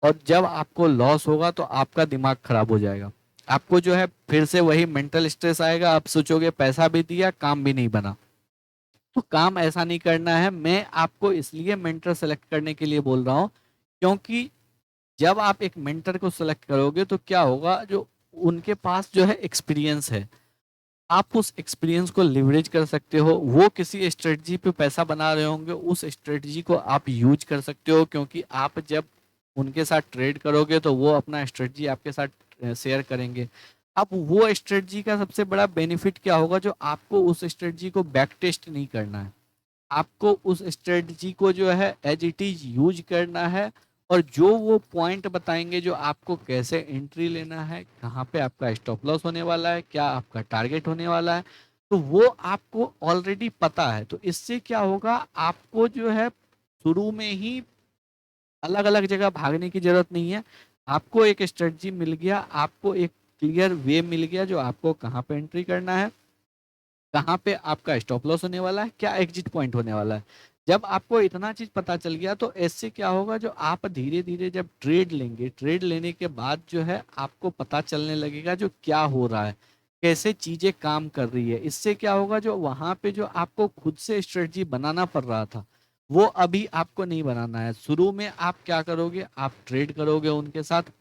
Speaker 1: और जब आपको लॉस होगा तो आपका दिमाग खराब हो जाएगा। आपको जो है फिर से वही मेंटल स्ट्रेस आएगा, आप सोचोगे पैसा भी दिया, काम भी नहीं बना। तो काम ऐसा नहीं करना है। मैं आपको इसलिए मेंटर सेलेक्ट करने के लिए बोल रहा हूँ, क्योंकि जब आप एक मेंटर को सेलेक्ट करोगे तो क्या होगा, जो उनके पास जो है एक्सपीरियंस है, आप उस एक्सपीरियंस को लिवरेज कर सकते हो। वो किसी स्ट्रेटजी पे पैसा बना रहे होंगे, उस स्ट्रेटजी को आप यूज कर सकते हो, क्योंकि आप जब उनके साथ ट्रेड करोगे तो वो अपना स्ट्रेटजी आपके साथ शेयर करेंगे। अब वो स्ट्रेटजी का सबसे बड़ा बेनिफिट क्या होगा, जो आपको उस स्ट्रेटजी को बैक टेस्ट नहीं करना है, आपको उस स्ट्रेटजी को जो है एज इट इज यूज करना है। और जो वो पॉइंट बताएंगे, जो आपको कैसे एंट्री लेना है, कहाँ पे आपका स्टॉप लॉस होने वाला है, क्या आपका टारगेट होने वाला है, तो वो आपको ऑलरेडी पता है। तो इससे क्या होगा, आपको जो है शुरू में ही अलग अलग जगह भागने की जरूरत नहीं है। आपको एक स्ट्रेटजी मिल गया, आपको एक क्लियर वे मिल गया, जो आपको कहाँ पे एंट्री करना है, कहाँ पे आपका स्टॉप लॉस होने वाला है, क्या एग्जिट पॉइंट होने वाला है। जब आपको इतना चीज पता चल गया, तो इससे क्या होगा, जो आप धीरे धीरे जब ट्रेड लेंगे, ट्रेड लेने के बाद जो है आपको पता चलने लगेगा जो क्या हो रहा है, कैसे चीजें काम कर रही है। इससे क्या होगा, जो वहां पे जो आपको खुद से स्ट्रेटजी बनाना पड़ रहा था, वो अभी आपको नहीं बनाना है। शुरू में आप क्या करोगे, आप ट्रेड करोगे उनके साथ।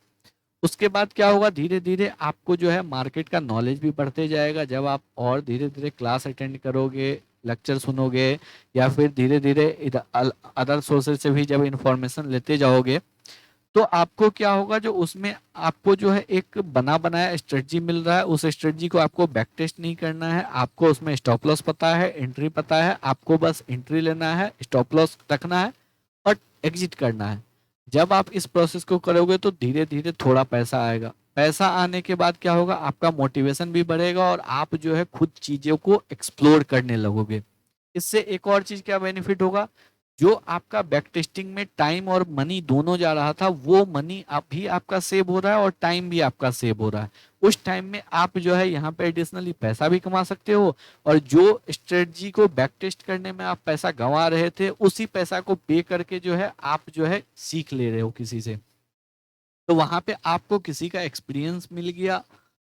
Speaker 1: उसके बाद क्या होगा, धीरे धीरे आपको जो है मार्केट का नॉलेज भी बढ़ते जाएगा। जब आप और धीरे धीरे क्लास अटेंड करोगे, लेक्चर सुनोगे, या फिर धीरे धीरे अदर सोर्सेज से भी जब इंफॉर्मेशन लेते जाओगे, तो आपको क्या होगा, जो उसमें आपको जो है एक बना बनाया स्ट्रेटजी मिल रहा है। उस स्ट्रेटजी को आपको बैक टेस्ट नहीं करना है, आपको उसमें स्टॉप लॉस पता है, एंट्री पता है, आपको बस एंट्री लेना है, स्टॉप लॉस रखना है और एग्जिट करना है। जब आप इस प्रोसेस को करोगे तो धीरे धीरे थोड़ा पैसा आएगा। पैसा आने के बाद क्या होगा, आपका मोटिवेशन भी बढ़ेगा और आप जो है खुद चीजों को एक्सप्लोर करने लगोगे। इससे एक और चीज क्या बेनिफिट होगा, जो आपका बैक टेस्टिंग में टाइम और मनी दोनों जा रहा था, वो मनी भी आपका सेव हो रहा है और टाइम भी आपका सेव हो रहा है। उस टाइम में आप जो है यहाँ पे एडिशनली पैसा भी कमा सकते हो, और जो स्ट्रेटजी को बैक टेस्ट करने में आप पैसा गंवा रहे थे, उसी पैसा को पे करके जो है आप जो है सीख ले रहे हो किसी से। तो वहां पे आपको किसी का एक्सपीरियंस मिल गया,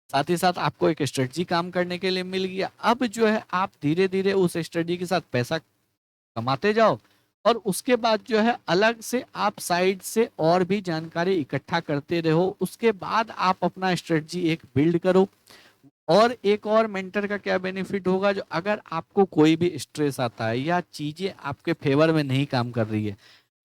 Speaker 1: साथ ही साथ आपको एक स्ट्रेटजी काम करने के लिए मिल गया। अब जो है आप धीरे धीरे उस स्ट्रेटजी के साथ पैसा कमाते जाओ, और उसके बाद जो है अलग से आप साइड से और भी जानकारी इकट्ठा करते रहो। उसके बाद आप अपना स्ट्रेटजी एक बिल्ड करो। और एक और मेंटर का क्या बेनिफिट होगा, जो अगर आपको कोई भी स्ट्रेस आता है या चीजें आपके फेवर में नहीं काम कर रही है,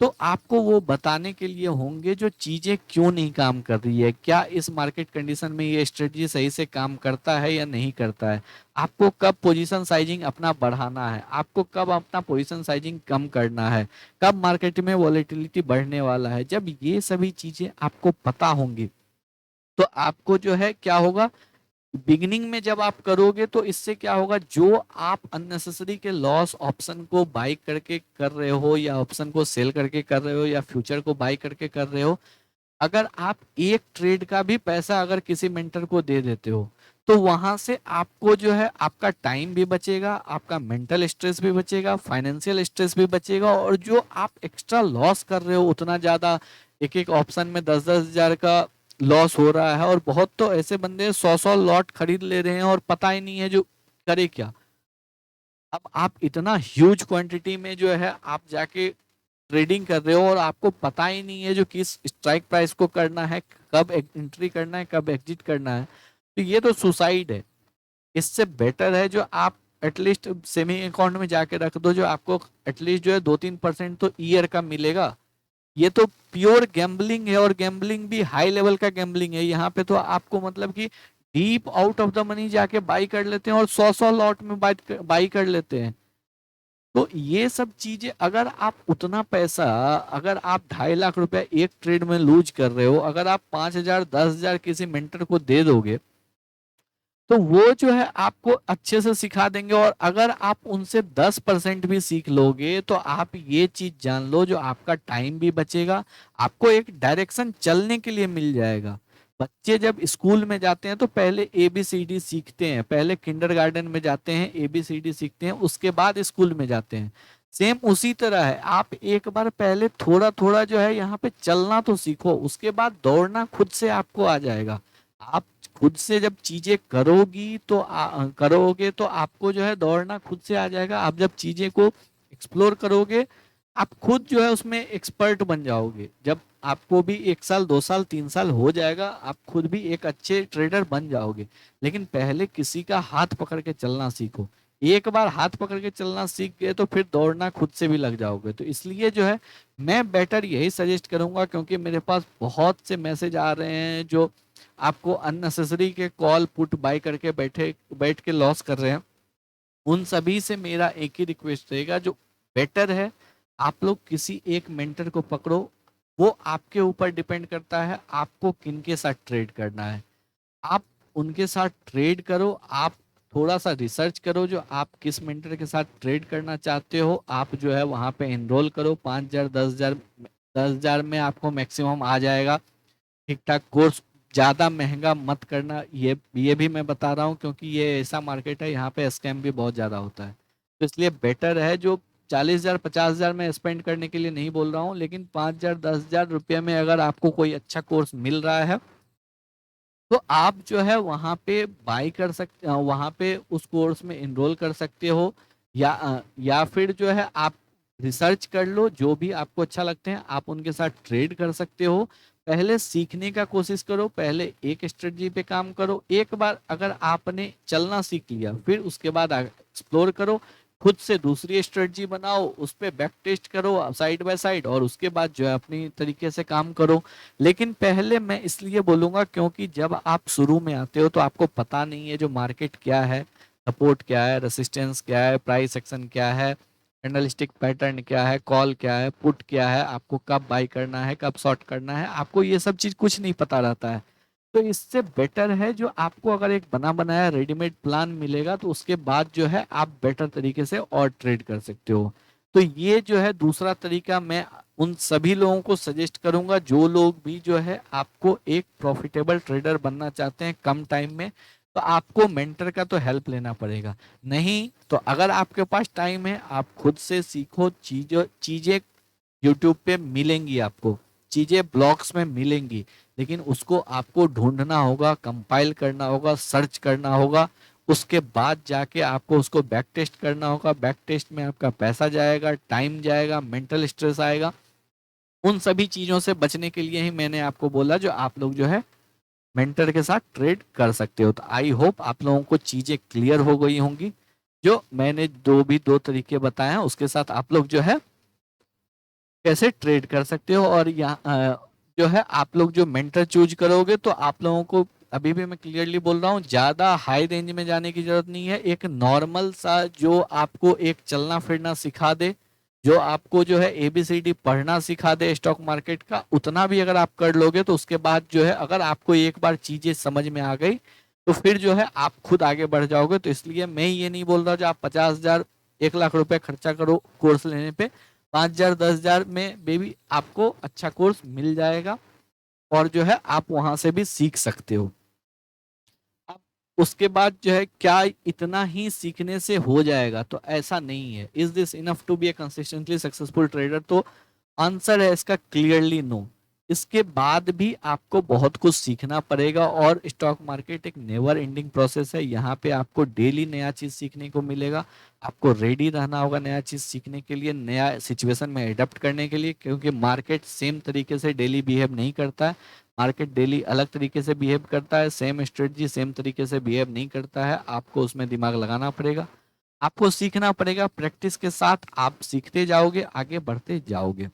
Speaker 1: तो आपको वो बताने के लिए होंगे जो चीजें क्यों नहीं काम कर रही है, क्या इस मार्केट कंडीशन में ये स्ट्रेटजी सही से काम करता है या नहीं करता है, आपको कब पोजीशन साइजिंग अपना बढ़ाना है, आपको कब अपना पोजीशन साइजिंग कम करना है, कब मार्केट में वॉलेटिलिटी बढ़ने वाला है। जब ये सभी चीजें आपको पता होंगी तो आपको जो है क्या होगा, बिगिनिंग में जब आप करोगे तो इससे क्या होगा, जो आप अननेसेसरी के लॉस ऑप्शन को बाई करके कर रहे हो या ऑप्शन को सेल करके कर रहे हो या फ्यूचर को बाई करके कर रहे हो, अगर आप एक ट्रेड का भी पैसा अगर किसी मेंटर को दे देते हो तो वहां से आपको जो है आपका टाइम भी बचेगा, आपका मेंटल स्ट्रेस भी बचेगा, फाइनेंशियल स्ट्रेस भी बचेगा, और जो आप एक्स्ट्रा लॉस कर रहे हो उतना ज्यादा, एक एक ऑप्शन में 10-10 हजार का लॉस हो रहा है, और बहुत तो ऐसे बंदे 100-100 लॉट खरीद ले रहे हैं और पता ही नहीं है जो करे क्या। अब आप इतना ह्यूज क्वांटिटी में जो है आप जाके ट्रेडिंग कर रहे हो और आपको पता ही नहीं है जो किस स्ट्राइक प्राइस को करना है, कब एंट्री करना है, कब एग्जिट करना है, तो ये तो सुसाइड है। इससे बेटर है जो आप एटलीस्ट सेविंग अकाउंट में जाके रख दो, जो आपको एटलीस्ट जो है 2-3% तो ईयर का मिलेगा। ये तो प्योर गैम्बलिंग है, और गैम्बलिंग भी हाई लेवल का गैम्बलिंग है। यहाँ पे तो आपको मतलब कि deep out of the money जाके बाई कर लेते हैं और 100-100 लॉट में बाई कर लेते हैं। तो ये सब चीजें, अगर आप उतना पैसा, अगर आप 2.5 लाख रुपया एक ट्रेड में लूज कर रहे हो, अगर आप 5,000 10,000 किसी मेंटर को दे दोगे तो वो जो है आपको अच्छे से सिखा देंगे, और अगर आप उनसे 10% भी सीख लोगे तो आप ये चीज जान लो, जो आपका टाइम भी बचेगा, आपको एक डायरेक्शन चलने के लिए मिल जाएगा। बच्चे जब स्कूल में जाते हैं तो पहले ABCD सीखते हैं, पहले किंडरगार्टन में जाते हैं ABCD सीखते हैं, उसके बाद स्कूल में जाते हैं। सेम उसी तरह है, आप एक बार पहले थोड़ा थोड़ा जो है यहाँ पे चलना तो सीखो, उसके बाद दौड़ना खुद से आपको आ जाएगा। आप खुद से जब चीजें करोगी तो करोगे तो आपको जो है दौड़ना खुद से आ जाएगा। आप जब चीजें को एक्सप्लोर करोगे आप खुद जो है उसमें एक्सपर्ट बन जाओगे। जब आपको भी 1 साल 2 साल 3 साल हो जाएगा, आप खुद भी एक अच्छे ट्रेडर बन जाओगे। लेकिन पहले किसी का हाथ पकड़ के चलना सीखो। एक बार हाथ पकड़ के चलना सीख गए तो फिर दौड़ना खुद से भी लग जाओगे। तो इसलिए जो है मैं बेटर यही सजेस्ट करूंगा, क्योंकि मेरे पास बहुत से मैसेज आ रहे हैं जो आपको अननेसेसरी के कॉल पुट बाय करके बैठ के लॉस कर रहे हैं। उन सभी से मेरा एक ही रिक्वेस्ट रहेगा, जो बेटर है आप लोग किसी एक मेंटर को पकड़ो। वो आपके ऊपर डिपेंड करता है आपको किनके साथ ट्रेड करना है। आप उनके साथ ट्रेड करो, आप थोड़ा सा रिसर्च करो जो आप किस मेंटर के साथ ट्रेड करना चाहते हो, आप जो है वहां पे एनरोल करो। 5,000 10,000 10,000 में आपको मैक्सिमम आ जाएगा ठीक ठाक कोर्स। ज्यादा महंगा मत करना, ये भी मैं बता रहा हूँ, क्योंकि ये ऐसा मार्केट है यहाँ पे स्कैम भी बहुत ज्यादा होता है। तो इसलिए बेटर है, जो 40,000 50,000 में स्पेंड करने के लिए नहीं बोल रहा हूँ, लेकिन 5,000 10,000 रुपये में अगर आपको कोई अच्छा कोर्स मिल रहा है तो आप जो है वहाँ पे बाई कर सकते, वहाँ पे उस कोर्स में एनरोल कर सकते हो। या फिर जो है आप रिसर्च कर लो, जो भी आपको अच्छा लगते हैं आप उनके साथ ट्रेड कर सकते हो। पहले सीखने का कोशिश करो, पहले एक स्ट्रेटजी पे काम करो। एक बार अगर आपने चलना सीख लिया फिर उसके बाद एक्सप्लोर करो, खुद से दूसरी स्ट्रेटजी बनाओ, उस पे बैक टेस्ट करो साइड बाय साइड, और उसके बाद जो है अपनी तरीके से काम करो। लेकिन पहले मैं इसलिए बोलूंगा क्योंकि जब आप शुरू में आते हो तो आपको पता नहीं है जो मार्केट क्या है, सपोर्ट क्या है, रेसिस्टेंस क्या है, प्राइस एक्शन क्या है, कैंडलस्टिक पैटर्न क्या है, कॉल क्या है, पुट क्या है, आपको कब बाई करना है, कब शॉर्ट करना है, आपको ये सब चीज कुछ नहीं पता रहता है। तो इससे बेटर है जो आपको अगर एक बना बनाया रेडीमेड प्लान मिलेगा तो उसके बाद जो है आप बेटर तरीके से और ट्रेड कर सकते हो। तो ये जो है दूसरा तरीका मैं उन सभी लोगों को सजेस्ट करूंगा जो लोग भी जो है आपको एक प्रॉफिटेबल ट्रेडर बनना चाहते हैं कम टाइम में। तो आपको मेंटर का तो हेल्प लेना पड़ेगा। नहीं तो अगर आपके पास टाइम है आप खुद से सीखो, चीजें चीजें यूट्यूब पे मिलेंगी आपको, चीजें ब्लॉग्स में मिलेंगी, लेकिन उसको आपको ढूंढना होगा, कंपाइल करना होगा, सर्च करना होगा। उसके बाद जाके आपको उसको बैक टेस्ट करना होगा। बैक टेस्ट में आपका पैसा जाएगा, टाइम जाएगा, मेंटल स्ट्रेस आएगा। उन सभी चीजों से बचने के लिए ही मैंने आपको बोला जो आप लोग जो है मेंटर के साथ ट्रेड कर सकते हो। तो आई होप आप लोगों को चीजें क्लियर हो गई होंगी। जो मैंने दो तरीके बताए हैं उसके साथ आप लोग जो है कैसे ट्रेड कर सकते हो। और यहाँ जो है आप लोग जो मेंटर चूज करोगे तो आप लोगों को, अभी भी मैं क्लियरली बोल रहा हूँ, ज्यादा हाई रेंज में जाने की जरूरत नहीं है। एक नॉर्मल सा जो आपको एक चलना फिरना सिखा दे, जो आपको जो है एबीसीडी पढ़ना सिखा दे स्टॉक मार्केट का, उतना भी अगर आप कर लोगे तो उसके बाद जो है अगर आपको एक बार चीजें समझ में आ गई तो फिर जो है आप खुद आगे बढ़ जाओगे। तो इसलिए मैं ये नहीं बोल रहा जो आप 50,000 1 लाख रुपए खर्चा करो कोर्स लेने पे। 5,000 10,000 में बेबी आपको अच्छा कोर्स मिल जाएगा और जो है आप वहां से भी सीख सकते हो। अब उसके बाद जो है क्या इतना ही सीखने से हो जाएगा, तो ऐसा नहीं है। Is this enough to be a consistently successful trader? तो आंसर है इसका क्लियरली नो। इसके बाद भी आपको बहुत कुछ सीखना पड़ेगा और स्टॉक मार्केट एक नेवर एंडिंग प्रोसेस है। यहाँ पे आपको डेली नया चीज सीखने को मिलेगा। आपको रेडी रहना होगा नया चीज सीखने के लिए, नया सिचुएशन में एडेप्ट करने के लिए, क्योंकि मार्केट सेम तरीके से डेली बिहेव नहीं करता है। मार्केट डेली अलग तरीके से बिहेव करता है, सेम स्ट्रेटजी सेम तरीके से बिहेव नहीं करता है। आपको उसमें दिमाग लगाना पड़ेगा, आपको सीखना पड़ेगा। प्रैक्टिस के साथ आप सीखते जाओगे, आगे बढ़ते जाओगे।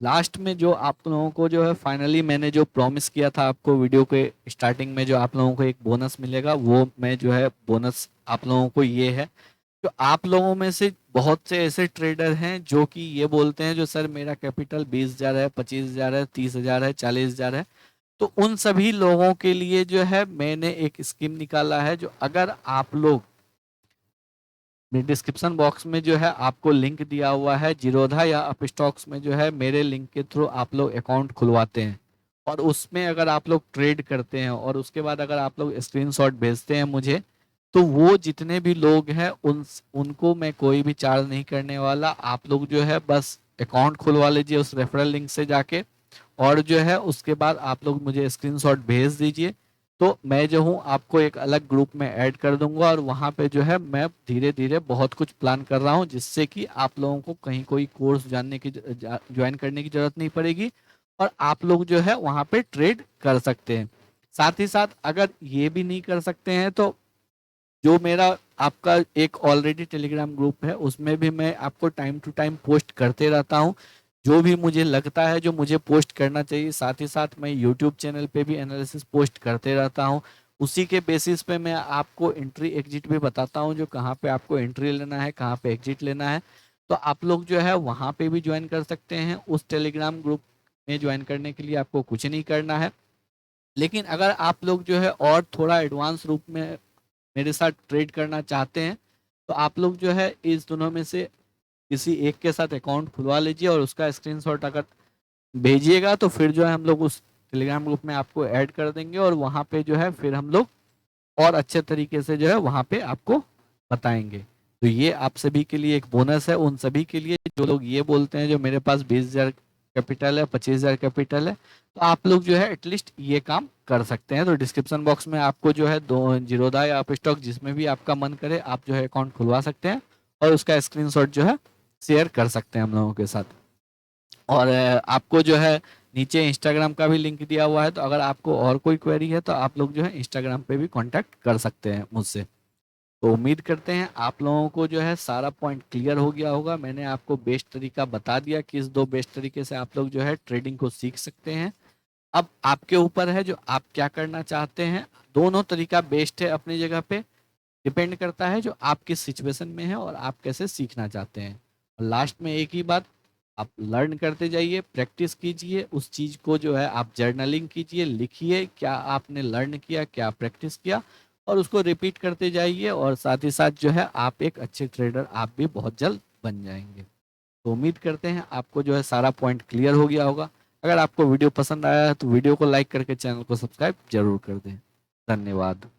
Speaker 1: लास्ट में जो आप लोगों को जो है फाइनली मैंने जो प्रॉमिस किया था आपको वीडियो के स्टार्टिंग में, जो आप लोगों को एक बोनस मिलेगा, वो मैं जो है बोनस आप लोगों को ये है। जो आप लोगों में से बहुत से ऐसे ट्रेडर हैं जो कि ये बोलते हैं जो सर मेरा कैपिटल 20,000 है, 25,000 है, 30,000 है, 40,000 है। तो उन सभी लोगों के लिए जो है मैंने एक स्कीम निकाला है। जो अगर आप लोग, डिस्क्रिप्शन बॉक्स में जो है आपको लिंक दिया हुआ है, जीरोधा या अपस्टॉक्स में जो है मेरे लिंक के थ्रू आप लोग अकाउंट खुलवाते हैं और उसमें अगर आप लोग ट्रेड करते हैं और उसके बाद अगर आप लोग स्क्रीनशॉट भेजते हैं मुझे, तो वो जितने भी लोग हैं उनको मैं कोई भी चार्ज नहीं करने वाला। आप लोग जो है बस अकाउंट खुलवा लीजिए उस रेफरल लिंक से जाके, और जो है उसके बाद आप लोग मुझे स्क्रीनशॉट भेज दीजिए। तो मैं जो हूँ आपको एक अलग ग्रुप में ऐड कर दूंगा और वहाँ पे जो है मैं धीरे धीरे बहुत कुछ प्लान कर रहा हूँ, जिससे कि आप लोगों को कहीं कोई कोर्स जानने की ज्वाइन करने की जरूरत नहीं पड़ेगी और आप लोग जो है वहाँ पे ट्रेड कर सकते हैं। साथ ही साथ अगर ये भी नहीं कर सकते हैं तो जो मेरा आपका एक ऑलरेडी टेलीग्राम ग्रुप है उसमें भी मैं आपको टाइम टू टाइम पोस्ट करते रहता हूँ, जो भी मुझे लगता है जो मुझे पोस्ट करना चाहिए। साथ ही साथ मैं यूट्यूब चैनल पे भी एनालिसिस पोस्ट करते रहता हूँ। उसी के बेसिस पे मैं आपको एंट्री एग्जिट भी बताता हूँ, जो कहाँ पे आपको एंट्री लेना है, कहाँ पे एग्जिट लेना है। तो आप लोग जो है वहाँ पे भी ज्वाइन कर सकते हैं। उस टेलीग्राम ग्रुप में ज्वाइन करने के लिए आपको कुछ नहीं करना है। लेकिन अगर आप लोग जो है और थोड़ा एडवांस रूप में मेरे साथ ट्रेड करना चाहते हैं तो आप लोग जो है इस दोनों में से किसी एक के साथ अकाउंट खुलवा लीजिए और उसका स्क्रीनशॉट अगर भेजिएगा तो फिर जो है हम लोग उस टेलीग्राम ग्रुप में आपको ऐड कर देंगे और वहाँ पे जो है फिर हम लोग और अच्छे तरीके से जो है वहाँ पे आपको बताएंगे। तो ये आप सभी के लिए एक बोनस है, उन सभी के लिए जो लोग ये बोलते हैं जो मेरे पास 20,000 कैपिटल है, 25,000 कैपिटल है, तो आप लोग जो है एटलीस्ट ये काम कर सकते हैं। तो डिस्क्रिप्शन बॉक्स में आपको जो है दो जीरोधा या आप स्टॉक जिसमें भी आपका मन करे आप जो है अकाउंट खुलवा सकते हैं और उसका स्क्रीनशॉट जो है शेयर कर सकते हैं हम लोगों के साथ। और आपको जो है नीचे इंस्टाग्राम का भी लिंक दिया हुआ है, तो अगर आपको और कोई क्वेरी है तो आप लोग जो है इंस्टाग्राम पे भी कांटेक्ट कर सकते हैं मुझसे। तो उम्मीद करते हैं आप लोगों को जो है सारा पॉइंट क्लियर हो गया होगा। मैंने आपको बेस्ट तरीका बता दिया कि इस दो बेस्ट तरीके से आप लोग जो है ट्रेडिंग को सीख सकते हैं। अब आपके ऊपर है जो आप क्या करना चाहते हैं। दोनों तरीका बेस्ट है अपनी जगह पे, डिपेंड करता है जो आप किस सिचुएशन में है और आप कैसे सीखना चाहते हैं। और लास्ट में एक ही बात, आप लर्न करते जाइए, प्रैक्टिस कीजिए उस चीज को, जो है आप जर्नलिंग कीजिए, लिखिए क्या आपने लर्न किया, क्या प्रैक्टिस किया, और उसको रिपीट करते जाइए। और साथ ही साथ जो है आप एक अच्छे ट्रेडर आप भी बहुत जल्द बन जाएंगे। तो उम्मीद करते हैं आपको जो है सारा पॉइंट क्लियर हो गया होगा। अगर आपको वीडियो पसंद आया है तो वीडियो को लाइक करके चैनल को सब्सक्राइब जरूर कर दें। धन्यवाद।